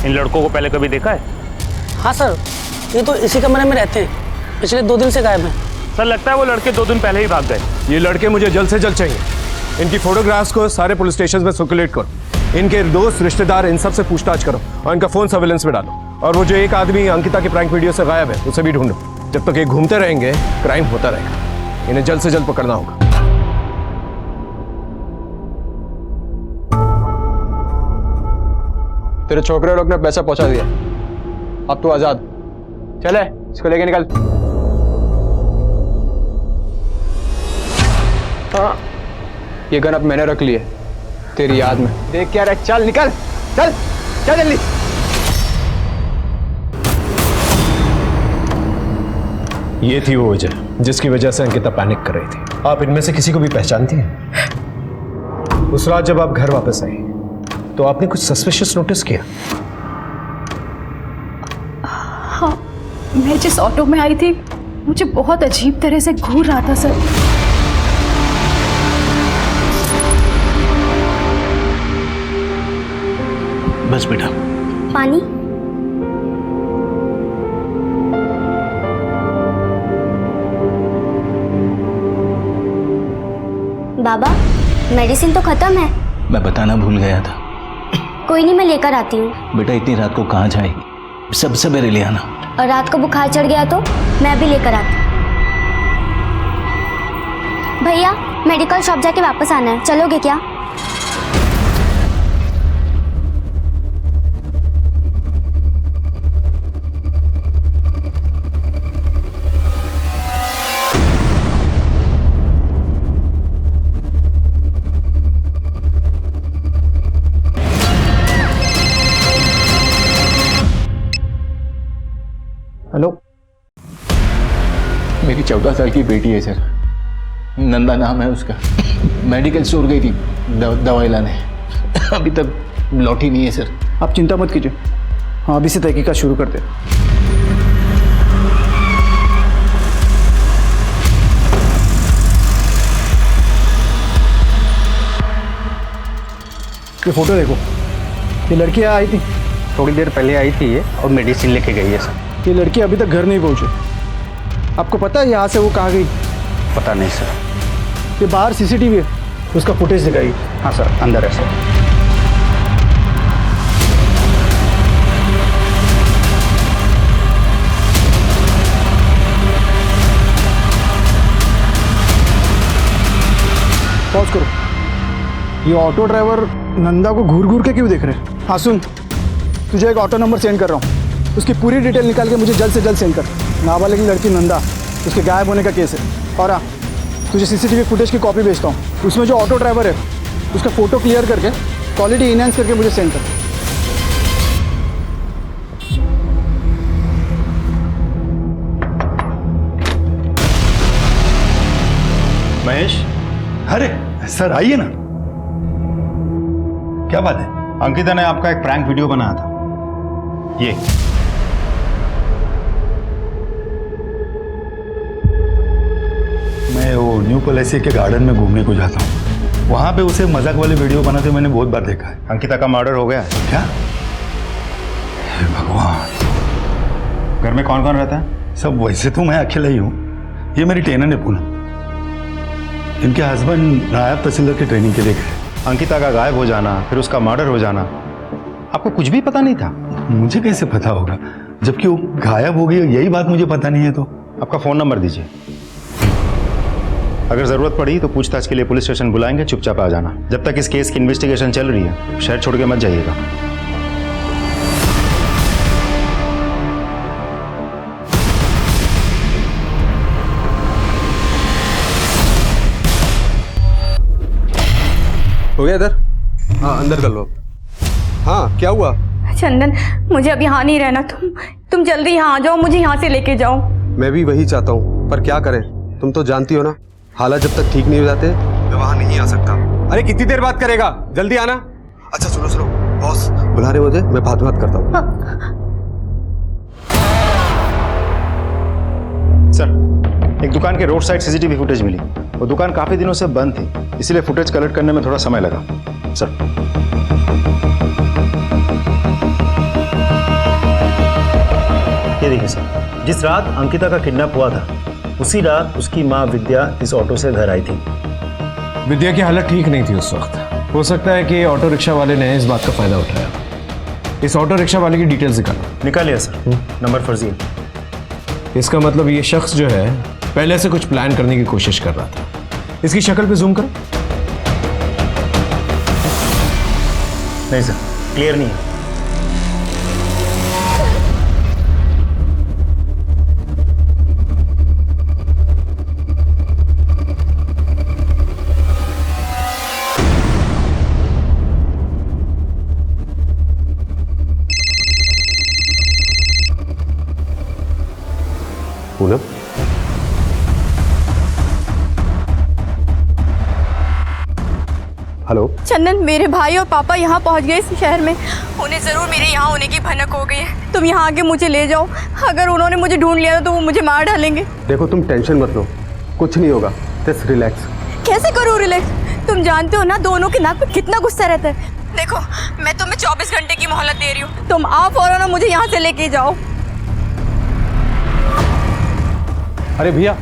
इन लड़कों को पहले कभी देखा है? हाँ सर, ये तो इसी कमरे में रहते हैं, पिछले 2 दिन से गायब हैं। सर, लगता है वो लड़के 2 दिन पहले ही भाग गए। ये लड़के मुझे जल्द से जल्द चाहिए। इनकी फोटोग्राफ्स को सारे पुलिस स्टेशन में सर्कुलेट करो। इनके दोस्त, रिश्तेदार, इन सब से पूछताछ करो और इनका फोन सर्विलेंस में डालो। और वो जो एक आदमी अंकिता के प्रैंक वीडियो से गायब है, उसे भी ढूंढो। जब तक ये घूमते रहेंगे, क्राइम होता रहेगा। इन्हें जल्द से जल्द पकड़ना होगा। तेरे छोकरे लोग ने पैसा पहुंचा दिया, अब तू आजाद। चले, इसको लेके निकल। हाँ, ये गन अब मैंने रख ली है तेरी याद में। देख क्या रहा है, चल निकल, चल चल जल्दी। ये थी वो वजह जिसकी वजह से अंकिता पैनिक कर रही थी। आप इनमें से किसी को भी पहचानती हैं? उस रात जब आप घर वापस आई तो आपने कुछ सस्पिशियस नोटिस किया? हाँ, मैं जिस ऑटो में आई थी, मुझे बहुत अजीब तरह से घूर रहा था सर। बस बेटा। पानी? बाबा, मेडिसिन तो खत्म है। मैं बताना भूल गया था। कोई नहीं, मैं लेकर आती हूँ। बेटा, इतनी रात को कहाँ जाएगी? सब सवेरे ले आना। और रात को बुखार चढ़ गया तो मैं भी लेकर आती हूँ। भैया, मेडिकल शॉप जाके वापस आना है, चलोगे क्या? 14 साल की बेटी है सर, नंदा नाम है उसका। मेडिकल स्टोर गई थी दवाई लाने, अभी तक लौटी नहीं है सर। आप चिंता मत कीजिए, हाँ अभी से तहकीकात शुरू करते हैं। ये फोटो देखो, ये लड़की आई थी थोड़ी देर पहले आई थी ये, और मेडिसिन लेके गई है सर। ये लड़की अभी तक घर नहीं पहुंची। आपको पता है यहाँ से वो कहाँ गई? पता नहीं सर। ये बाहर सीसीटीवी है, उसका फुटेज दिखाइए। हाँ सर, अंदर है सर। पॉज करो। ये ऑटो ड्राइवर नंदा को घूर घूर के क्यों देख रहे हैं? हाँ सुन, तुझे एक ऑटो नंबर सेंड कर रहा हूँ, उसकी पूरी डिटेल निकाल के मुझे जल्द से जल्द सेंड कर। नाबालिग लड़की नंदा, उसके गायब होने का केस है। और हाँ, तुझे सीसीटीवी फुटेज की कॉपी भेजता हूँ, उसमें जो ऑटो ड्राइवर है उसका फ़ोटो क्लियर करके क्वालिटी इनहेंस करके मुझे सेंड कर। महेश, अरे सर आइए ना। क्या बात है? अंकिता ने आपका एक प्रैंक वीडियो बनाया था, ये। मैं वो न्यू पलेसी के गार्डन में घूमने को जाता हूँ, वहां पे उसे मजाक वाले वीडियो बनाते मैंने बहुत बार देखा है। अंकिता का मर्डर हो गया है क्या? हे भगवान। घर में कौन कौन रहता है? सब वैसे तो मैं अकेला ही हूँ, ये मेरी टेनर है पूनम। इनके हस्बैंड नायब तहसीलदार की ट्रेनिंग के लिए गए। अंकिता का गायब हो जाना, फिर उसका मर्डर हो जाना, आपको कुछ भी पता नहीं था? मुझे कैसे पता होगा, जबकि वो गायब हो गई, यही बात मुझे पता नहीं है। तो आपका फोन नंबर दीजिए, अगर जरूरत पड़ी तो पूछताछ के लिए पुलिस स्टेशन बुलाएंगे, चुपचाप आ जाना। जब तक इस केस की इन्वेस्टिगेशन चल रही है, शहर छोड़ के मत जाइएगा। हो गया इधर? हाँ अंदर कर लो। हाँ क्या हुआ? चंदन, मुझे अब यहाँ नहीं रहना, तुम जल्दी यहाँ आ जाओ, मुझे यहाँ से लेके जाओ। मैं भी वही चाहता हूँ, पर क्या करें, तुम तो जानती हो ना, हालात जब तक ठीक नहीं हो जाते मैं वहाँ नहीं आ सकता। अरे कितनी देर बात करेगा, जल्दी आना। अच्छा सुनो सुनो, बॉस बुला रहे मुझे, मैं बात करता हूँ। सर, एक दुकान के रोड साइड सीसीटीवी फुटेज मिली। वो दुकान काफी दिनों से बंद थी, इसीलिए फुटेज कलेक्ट करने में थोड़ा समय लगा। सर, ये देखिए सर, जिस रात अंकिता का किडनैप हुआ था, उसी रात उसकी माँ विद्या इस ऑटो से घर आई थी। विद्या की हालत ठीक नहीं थी उस वक्त। हो सकता है कि ऑटो रिक्शा वाले ने इस बात का फायदा उठाया। इस ऑटो रिक्शा वाले की डिटेल्स निकालिए सर। नंबर फर्जी है। इसका मतलब ये शख्स जो है पहले से कुछ प्लान करने की कोशिश कर रहा था। इसकी शक्ल पे जूम करो। नहीं सर, क्लियर नहीं है। पूनम, हेलो। चंदन, मेरे भाई और पापा यहाँ पहुँच गए इस शहर में, उन्हें ज़रूर मेरे यहाँ होने की भनक हो गई है। तुम यहाँ आके मुझे ले जाओ, अगर उन्होंने मुझे ढूंढ लिया तो वो मुझे मार डालेंगे। देखो तुम टेंशन मत लो, कुछ नहीं होगा, जस्ट रिलैक्स। कैसे करूँ रिलैक्स? तुम जानते हो ना दोनों के नाक पे कितना गुस्सा रहता है। देखो, मैं तुम्हें 24 घंटे की मोहलत दे रही हूँ, तुम आओ फौरन, मुझे यहाँ से लेके जाओ। अरे भैया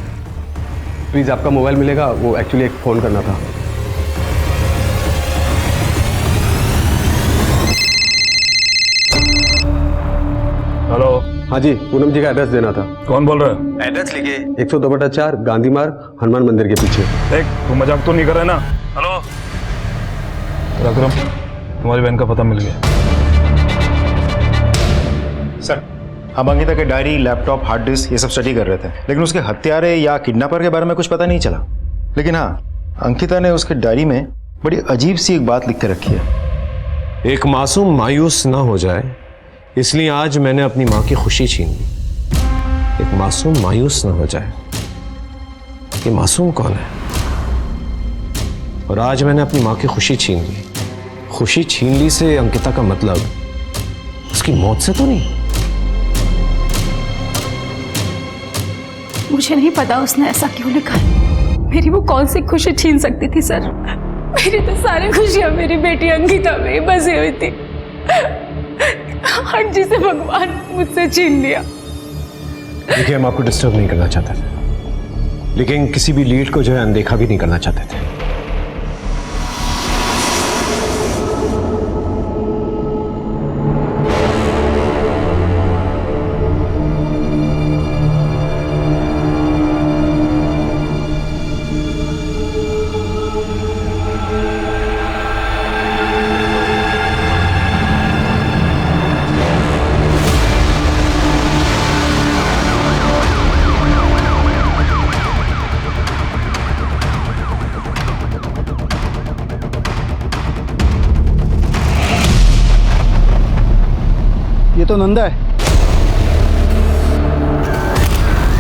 प्लीज़, आपका मोबाइल मिलेगा? वो एक्चुअली एक फ़ोन करना था। हेलो। हाँ जी, पूनम जी का एड्रेस देना था। कौन बोल रहा है? एड्रेस लिखिए। 102/4 गांधी मार्ग, हनुमान मंदिर के पीछे। देख, तू मजाक तो नहीं कर रहा है ना? हेलो रकरम, तुम्हारी बहन का पता मिल गया। सर, हम अंकिता के डायरी, लैपटॉप, हार्ड डिस्क ये सब स्टडी कर रहे थे, लेकिन उसके हत्यारे या किडनैपर के बारे में कुछ पता नहीं चला। लेकिन हाँ, अंकिता ने उसके डायरी में बड़ी अजीब सी एक बात लिख के रखी है। एक मासूम मायूस ना हो जाए, इसलिए आज मैंने अपनी माँ की खुशी छीन ली। एक मासूम मायूस ना हो जाए, ये मासूम कौन है? और आज मैंने अपनी माँ की खुशी छीन ली। खुशी छीन ली से अंकिता का मतलब उसकी मौत से तो नहीं? मुझे नहीं पता उसने ऐसा क्यों लिखा है। मेरी वो कौन सी खुशी छीन सकती थी सर? मेरी तो सारी खुशियां मेरी बेटी अंकिता में ही बसी हुई थी। आज जिसे भगवान मुझसे छीन लिया। देखिए, हम आपको डिस्टर्ब नहीं करना चाहते थे, लेकिन किसी भी लीड को जो है अनदेखा भी नहीं करना चाहते थे। ये तो नंदा है।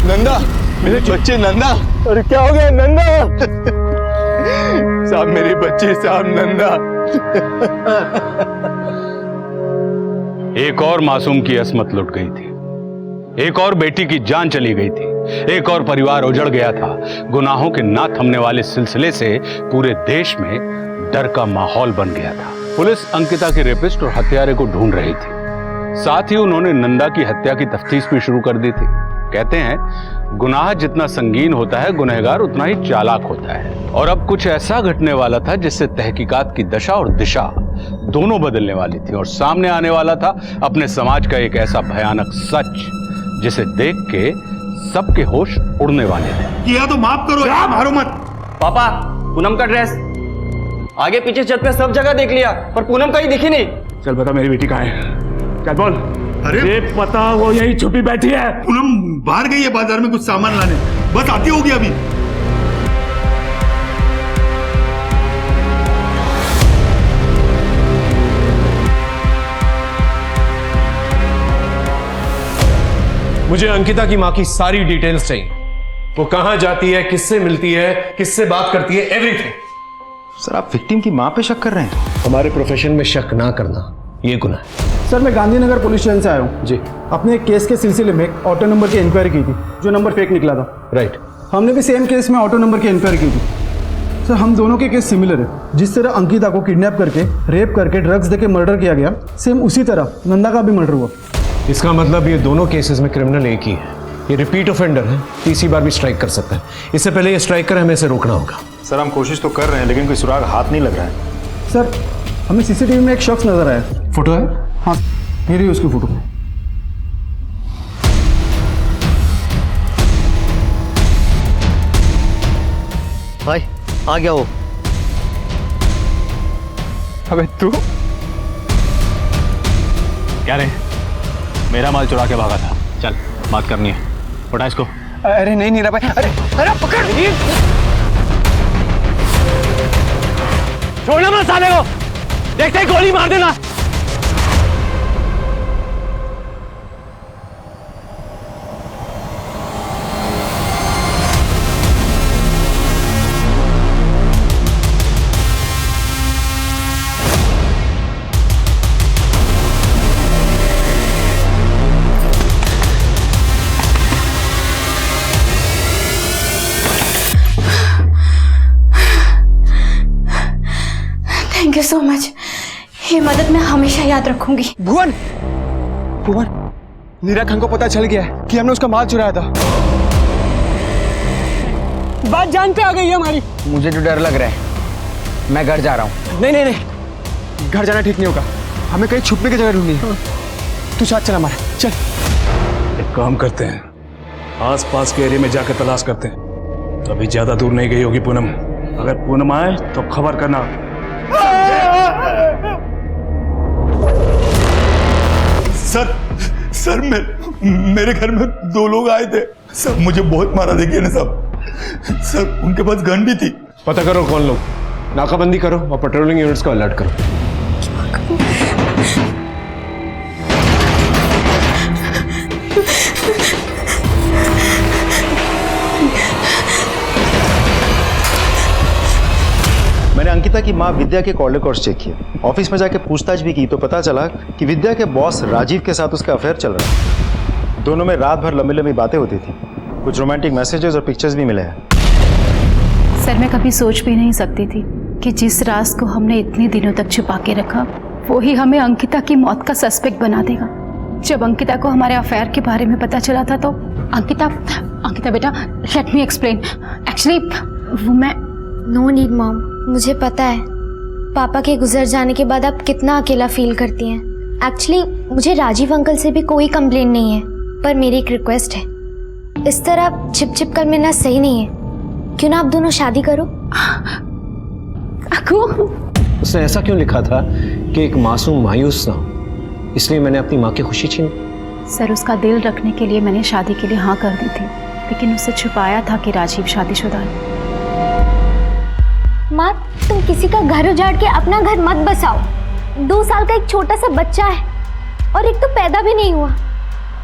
नंदा, मेरे बच्चे नंदा। अरे क्या हो गया नंदा? साहब मेरे बच्चे, साहब नंदा। एक और मासूम की असमत लुट गई थी, एक और बेटी की जान चली गई थी, एक और परिवार उजड़ गया था। गुनाहों के ना थमने वाले सिलसिले से पूरे देश में डर का माहौल बन गया था। पुलिस अंकिता के रेपिस्ट और हत्यारे को ढूंढ रही थी। साथ ही उन्होंने नंदा की हत्या की तफ्तीश भी शुरू कर दी थी। कहते हैं गुनाह जितना संगीन होता है, गुनहगार उतना ही चालाक होता है। और अब कुछ ऐसा घटने वाला था जिससे तहकीकात की दशा और दिशा दोनों बदलने वाली थी, और सामने आने वाला था अपने समाज का एक ऐसा भयानक सच जिसे देख के सबके होश उड़ने वाले थे। किया तो माफ करो, मारो मत। पापा, पूनम का ड्रेस आगे पीछे छत पे सब जगह देख लिया, पर पूनम कहीं दिखी नहीं। चल बता मेरी बेटी कहाँ है? क्या बोल? अरे पता, वो यही छुपी बैठी है। पूनम बाहर गई है बाजार में कुछ सामान लाने, बस आती होगी अभी। मुझे अंकिता की माँ की सारी डिटेल्स चाहिए। वो कहां जाती है, किससे मिलती है, किससे बात करती है, एवरीथिंग। सर आप विक्टिम की माँ पे शक कर रहे हैं? हमारे प्रोफेशन में शक ना करना ये गुनाह है। सर मैं गांधीनगर पुलिस स्टेशन से आया हूँ जी। अपने एक केस के सिलसिले में ऑटो नंबर की इंक्वायरी की थी, जो नंबर फेक निकला था। राइट। हमने भी सेम केस में ऑटो नंबर की इंक्वायरी की थी। सर हम दोनों के केस सिमिलर है। जिस तरह अंकिता को किडनैप करके, रेप करके, ड्रग्स देके मर्डर किया गया, सेम उसी तरह नंदा का भी मर्डर हुआ। इसका मतलब ये दोनों केसेस में क्रिमिनल एक ही है। ये रिपीट ऑफेंडर है, तीसरी बार भी स्ट्राइक कर सकता है। इससे पहले ये स्ट्राइक करे, हमें इसे रोकना होगा। सर हम कोशिश तो कर रहे हैं, लेकिन कोई सुराग हाथ नहीं लग रहा है। सर हमें सीसीटीवी में एक शख्स नजर आया। फोटो है? हाँ ये रही उसकी फोटो। भाई आ गया वो। अबे तू क्या रे, मेरा माल चुरा के भागा था। चल बात करनी है, उठा इसको। अरे नहीं नीरा भाई, अरे अरे पकड़, छोड़ना मत साले को, देखते ही गोली मार देना। Thank you so much. ये मदद मैं हमेशा याद रखूंगी। भुवन, भुवन, नीरा खान को पता चल गया है कि हमने उसका माल चुराया था। बात जान पे आ गई है हमारी। मुझे तो डर लग रहा है, मैं घर जा रहा हूँ। नहीं नहीं नहीं, घर जाना ठीक नहीं होगा, हमें कहीं छुपने की जगह ढूंढनी है। तू साथ चल हमारे, चल। एक काम करते हैं, आस पास के एरिया में जाकर तलाश करते हैं। तो अभी ज्यादा दूर नहीं गई होगी पूनम। अगर पूनम आए तो खबर करना। सर मेरे घर में 2 लोग आए थे सर, मुझे बहुत मारा, देखिए ना सब। सर उनके पास गन भी थी। पता करो कौन लोग, नाकाबंदी करो और पेट्रोलिंग यूनिट्स को अलर्ट करो। मैंने अंकिता की माँ विद्या के कॉल रिकॉर्ड्स चेक किए, ऑफिस में जाके पूछताछ भी की तो पता चला कि विद्या के बॉस राजीव के साथ उसका अफेयर चल रहा है। दोनों में रात भर लंबी लंबी बातें होती थी, कुछ रोमांटिक मैसेजेस और पिक्चर्स भी मिले हैं। सर मैं कभी सोच भी नहीं सकती थी कि जिस राज को हमने इतने दिनों तक छुपा के रखा वो ही हमें अंकिता की मौत का सस्पेक्ट बना देगा। जब अंकिता को हमारे अफेयर के बारे में पता चला था तो अंकिता बेटा लेट मी एक्सप्लेन। एक्चुअली वो मैं नो नीड मॉम, मुझे पता है पापा के गुजर जाने के बाद आप कितना अकेला फील करती हैं। एक्चुअली मुझे राजीव अंकल से भी कोई कंप्लेन नहीं है, पर मेरी एक रिक्वेस्ट है, इस तरह छिप छिप कर मिलना सही नहीं है। क्यों ना आप दोनों शादी करो? उसने ऐसा क्यों लिखा था कि एक मासूम मायूस ना हो, इसलिए मैंने अपनी माँ की खुशी छीन। सर उसका दिल रखने के लिए मैंने शादी के लिए हाँ कर दी थी, लेकिन उससे छुपाया था कि राजीव शादीशुदा है। माँ तुम किसी का घर उजाड़ के अपना घर मत बसाओ। 2 साल का एक छोटा सा बच्चा है और एक तो पैदा भी नहीं हुआ।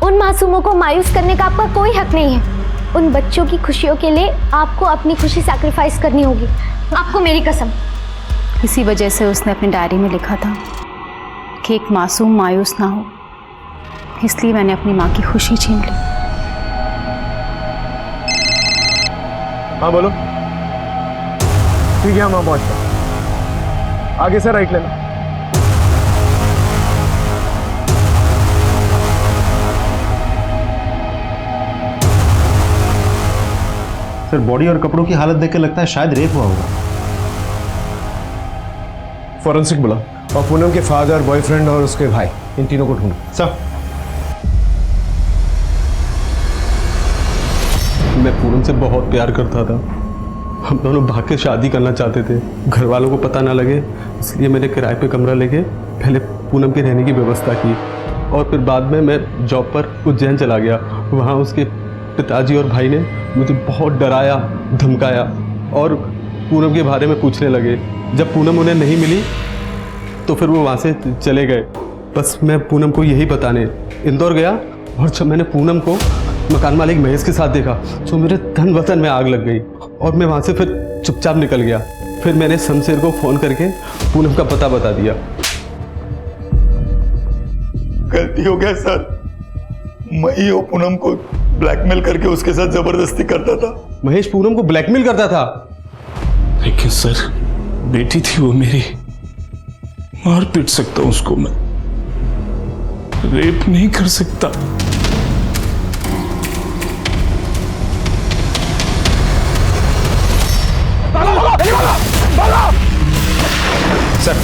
उन मासूमों को मायूस करने का आपका कोई हक नहीं है। उन बच्चों की खुशियों के लिए आपको अपनी खुशी सैक्रिफाइस करनी होगी, आपको मेरी कसम। इसी वजह से उसने अपनी डायरी में लिखा था कि एक मासूम मायूस ना हो, इसलिए मैंने अपनी माँ की खुशी छीन ली। हाँ बोलो। ठीक है, हम पहुंचते हैं। आगे से राइट लेना। सर बॉडी और कपड़ों की हालत देख के लगता है शायद रेप हुआ होगा। फॉरेंसिक बुला और पूनम के फादर, बॉयफ्रेंड और उसके भाई, इन तीनों को ढूंढो। सर मैं पूनम से बहुत प्यार करता था। हम दोनों भाग के शादी करना चाहते थे। घर वालों को पता ना लगे इसलिए मैंने किराए पे कमरा लेके पहले पूनम के रहने की व्यवस्था की और फिर बाद में मैं जॉब पर उज्जैन चला गया। वहाँ उसके पिताजी और भाई ने मुझे बहुत डराया, धमकाया और पूनम के बारे में पूछने लगे। जब पूनम उन्हें नहीं मिली तो फिर वो वहाँ से चले गए। बस मैं पूनम को यही बताने इंदौर गया और जब मैंने पूनम को मकान मालिक महेश के साथ देखा तो मेरे धन वतन में आग लग गई और मैं वहाँ से फिर चुपचाप निकल गया। फिर मैंने शमशेर को फ़ोन करके पूनम का पता बता दिया। गलती हो गया सर, मैं ही वो पूनम को ब्लैकमेल करके उसके साथ जबरदस्ती करता था। महेश पूनम को ब्लैकमेल करता था? लेकिन सर बेटी थी वो मेरी, मार पीट सकता हूं उसको मैं, रेप नहीं कर सकता। सर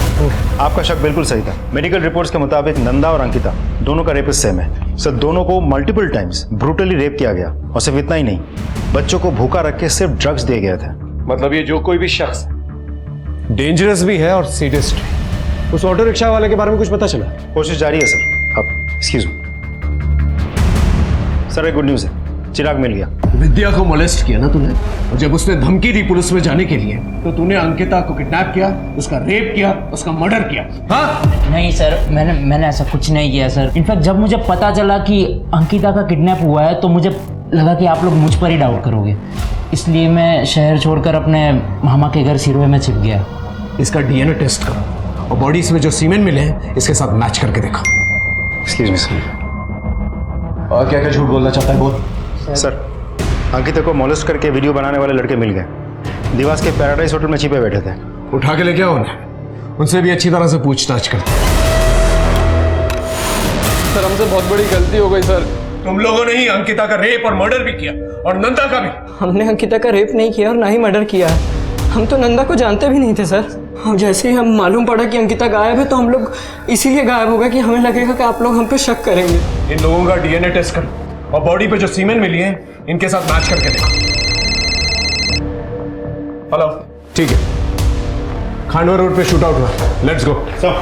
आपका शक बिल्कुल सही था। मेडिकल रिपोर्ट्स के मुताबिक नंदा और अंकिता दोनों का रेपिस्ट सेम है। सर दोनों को मल्टीपल टाइम्स ब्रूटली रेप किया गया और सिर्फ इतना ही नहीं, बच्चों को भूखा रख के सिर्फ ड्रग्स दिए गए थे। मतलब ये जो कोई भी शख्स डेंजरस भी है और सीरियस भी। उस ऑटो रिक्शा वाले के बारे में कुछ पता चला? कोशिश जारी है सर। अब एक्सक्यूज मी सर, एक गुड न्यूज़ है, चिराग मिल गया। विद्या को मोलेस्ट किया ना तूने, और जब उसने धमकी दी पुलिस में जाने के लिए तो तूने अंकिता को किडनैप किया, उसका रेप किया, उसका मर्डर किया। हाँ? नहीं सर, मैंने ऐसा कुछ नहीं किया सर। इनफैक्ट जब मुझे पता चला कि अंकिता का किडनैप हुआ है तो मुझे लगा कि आप लोग मुझ पर ही डाउट करोगे, इसलिए मैं शहर छोड़कर अपने मामा के घर सिरोहे में छिप गया। इसका डीएनए टेस्ट करो और बॉडीज में जो सीमेंट मिले हैं इसके साथ मैच करके देखो। Excuse me sir. और क्या क्या झूठ बोलना चाहता है बोल। सर अंकिता को मोलेस्ट करके वीडियो बनाने वाले लड़के मिल गए, दिवास के पैराडाइज होटल में छिपे बैठे थे। उठा के लेके आओ उन्हें, उनसे भी अच्छी तरह से पूछताछ करते। सर हमसे बहुत बड़ी गलती हो गई सर। तुम लोगों ने ही अंकिता का रेप और मर्डर भी किया और नंदा का भी। हमने अंकिता का रेप नहीं किया और ना ही मर्डर किया है। हम तो नंदा को जानते भी नहीं थे सर। और जैसे ही हम मालूम पड़ा कि अंकिता गायब है तो हम लोग इसीलिए गायब हो गए कि हमें लगेगा कि आप लोग हम पे शक करेंगे। इन लोगों का डीएनए टेस्ट करो और बॉडी पे जो सीमेंट मिली है इनके साथ मैच करके देखो। हेलो, ठीक है, खांडवा रोड पे शूट आउट हुआ, लेट्स गो। सब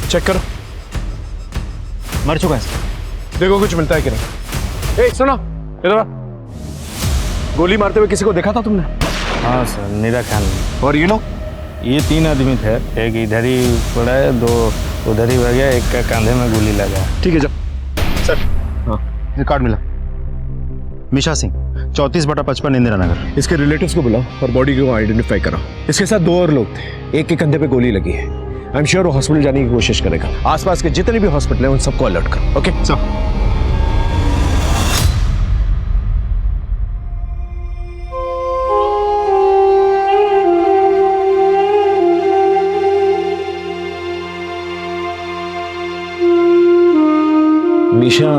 चेक करो। मर चुका है। देखो कुछ मिलता है कि नहीं। ए सुनो, इधर आ। गोली मारते हुए किसी को देखा था तुमने? हाँ सर, मेरा ख्याल नहीं। और ये लोग? ये 3 आदमी थे, एक इधर ही पड़ा है, 2 उधर ही भाग गया, एक का कंधे में गोली लगा। ठीक है, जब सर हाँ ये कार्ड मिला। मिशा सिंह, 34/55 इंदिरा नगर। इसके रिलेटिव्स को बुलाओ और बॉडी को आइडेंटिफाई कराओ। इसके साथ 2 और लोग थे, एक के कंधे पे गोली लगी है। आई एम श्योर वो हॉस्पिटल जाने की कोशिश करेगा। आसपास के जितने भी हॉस्पिटल हैं उन सबको अलर्ट करो। Okay sir. मीशा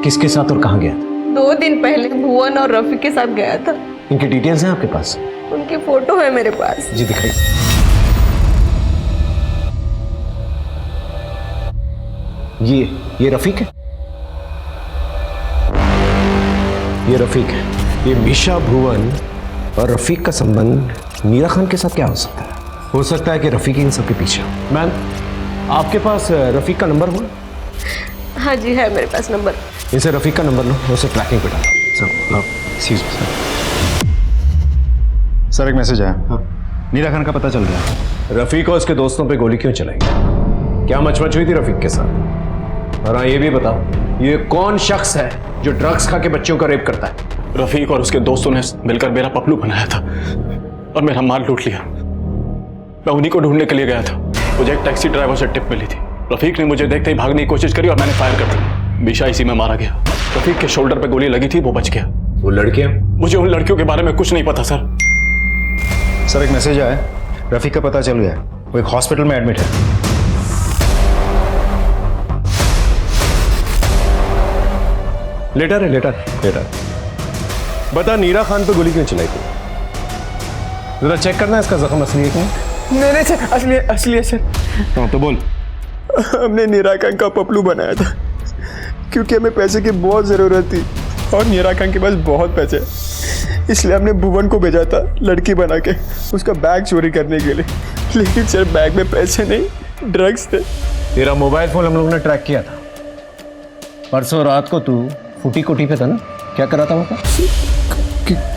किसके साथ और कहाँ गया था? 2 दिन पहले भुवन और रफी के साथ गया था। इनके डिटेल्स हैं आपके पास? उनकी फोटो है मेरे पास। जी दिखाइए। ये रफीक है? ये रफीक है। ये मीशा, भुवन और रफीक का संबंध मीरा खान के साथ क्या हो सकता है? हो सकता है कि रफीक इन सबके पीछे। मैम, आपके पास रफीक का नंबर हुआ? हाँ जी है मेरे पास नंबर। इसे रफीक का नंबर लो, उसे ट्रैकिंग पे डालो। सर एक मैसेज आया। नीरा खान का पता चल गया। रफीक और उसके दोस्तों पे गोली क्यों चलाई? क्या मचमच हुई थी रफीक के साथ? और हाँ ये भी बताओ, ये कौन शख्स है जो ड्रग्स खा के बच्चों का रेप करता है? रफीक और उसके दोस्तों ने मिलकर मेरा पपलू बनाया था और मेरा माल लूट लिया। मैं उन्हीं को ढूंढने के लिए गया था। मुझे एक टैक्सी ड्राइवर से टिप मिली थी। रफीक ने मुझे देखते ही भागने की कोशिश करी और मैंने फायर कर दी। मीशा इसी में मारा गया। रफीक के शोल्डर पे गोली लगी थी, वो बच गया। वो लड़कियां? मुझे उन लड़कियों के बारे में कुछ नहीं पता सर। सर एक मैसेज आया, रफीक का पता चल गया है, वो एक हॉस्पिटल में एडमिट है। लेटर है, लेटर। बता नीरा खान पे गोली क्यों चलाई थी? जरा चेक करना इसका जख्म असली है कि नहीं? नहीं सर, असली है सर। हाँ तो बोल। हमने नीरा खान का पपलू बनाया था क्योंकि हमें पैसे की बहुत ज़रूरत थी और नीरा खान के पास बहुत पैसे, इसलिए हमने भुवन को भेजा था लड़की बना के उसका बैग चोरी करने के लिए। लेकिन सर बैग में पैसे नहीं, ड्रग्स थे। तेरा मोबाइल फोन हम लोगों ने ट्रैक किया था। परसों रात को तू फूटी कोठी पे था ना? क्या करा था वहाँ पर?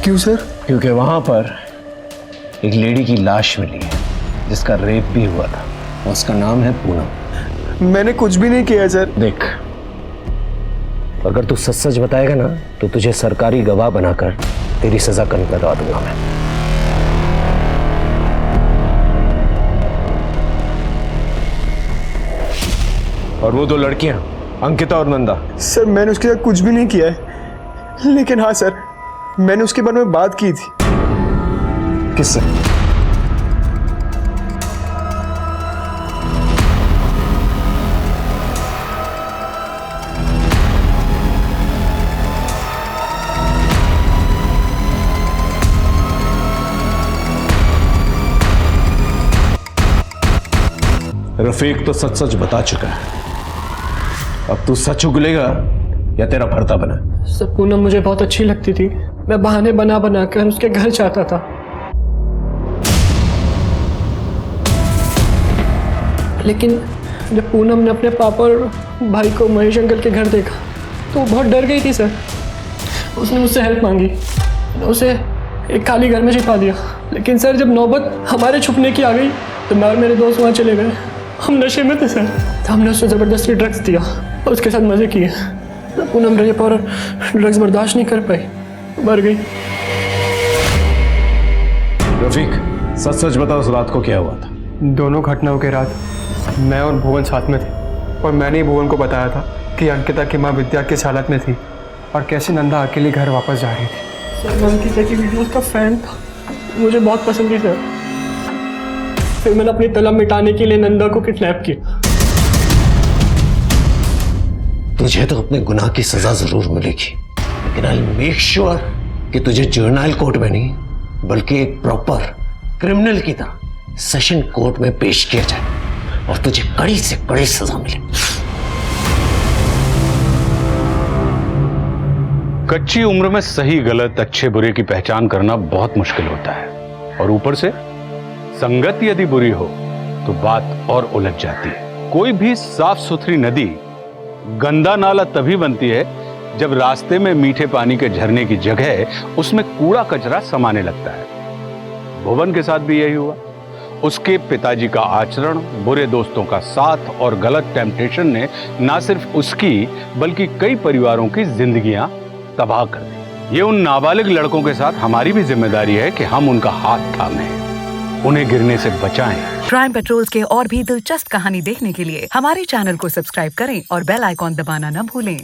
क्यों सर? क्योंकि वहाँ पर एक लेडी की लाश मिली है जिसका रेप भी हुआ था। उसका नाम है पूनम। मैंने कुछ भी नहीं किया सर। देख, अगर तू सच सच बताएगा ना तो तुझे सरकारी गवाह बनाकर तेरी सजा करवा दूंगा मैं। और वो 2 लड़कियां, अंकिता और नंदा। सर मैंने उसके साथ कुछ भी नहीं किया है, लेकिन हाँ सर मैंने उसके बारे में बात की थी। किससे? रफीक तो सच सच बता चुका है। अब तू सच उगलेगा या तेरा भरता बना? सर पूनम मुझे बहुत अच्छी लगती थी। मैं बहाने बना बना कर उसके घर जाता था, लेकिन जब पूनम ने अपने पापा और भाई को महेश अंकल के घर देखा तो वो बहुत डर गई थी सर। उसने मुझसे हेल्प मांगी, उसे एक खाली घर में छिपा दिया। लेकिन सर जब नौबत हमारे छुपने की आ गई तो मैं और मेरे दोस्त वहाँ चले गए। हम नशे में थे सर, तो हमने उससे ज़बरदस्ती ड्रग्स दिया और उसके साथ मज़े किए। पूनम रेप और ड्रग्स बर्दाश्त नहीं कर पाई, मर गई। रफीक सच सच बता, उस रात को क्या हुआ था? दोनों घटनाओं के रात मैं और भुवन साथ में थे और मैंने ही भुवन को बताया था कि अंकिता की माँ विद्या किस हालत में थी और कैसे नंदा अकेली घर वापस जा रही थी। सर मैं अंकिता की वीडियोस का फैन था, मुझे बहुत पसंद थी सर। फिर मैंने अपनी तलब मिटाने के लिए नंदा को किडनैप किया। तुझे तो अपने गुनाह की सजा जरूर मिलेगी, लेकिन आई मेक श्योर कि तुझे जुवेनाइल कोर्ट में नहीं बल्कि एक प्रॉपर क्रिमिनल की तरह सेशन कोर्ट में पेश किया जाए और तुझे कड़ी से कड़ी सजा मिले। कच्ची उम्र में सही गलत, अच्छे बुरे की पहचान करना बहुत मुश्किल होता है, और ऊपर से संगत यदि बुरी हो तो बात और उलझ जाती है। कोई भी साफ सुथरी नदी गंदा नाला तभी बनती है जब रास्ते में मीठे पानी के झरने की जगह उसमें कूड़ा कचरा समाने लगता है। भुवन के साथ भी यही हुआ। उसके पिताजी का आचरण, बुरे दोस्तों का साथ और गलत टेम्पटेशन ने न सिर्फ उसकी बल्कि कई परिवारों की जिंदगियां तबाह कर दी। ये उन नाबालिग लड़कों के साथ हमारी भी जिम्मेदारी है कि हम उनका हाथ थामें, उन्हें गिरने से बचाएं। क्राइम पेट्रोल्स के और भी दिलचस्प कहानी देखने के लिए हमारे चैनल को सब्सक्राइब करें और बेल आइकॉन दबाना न भूलें।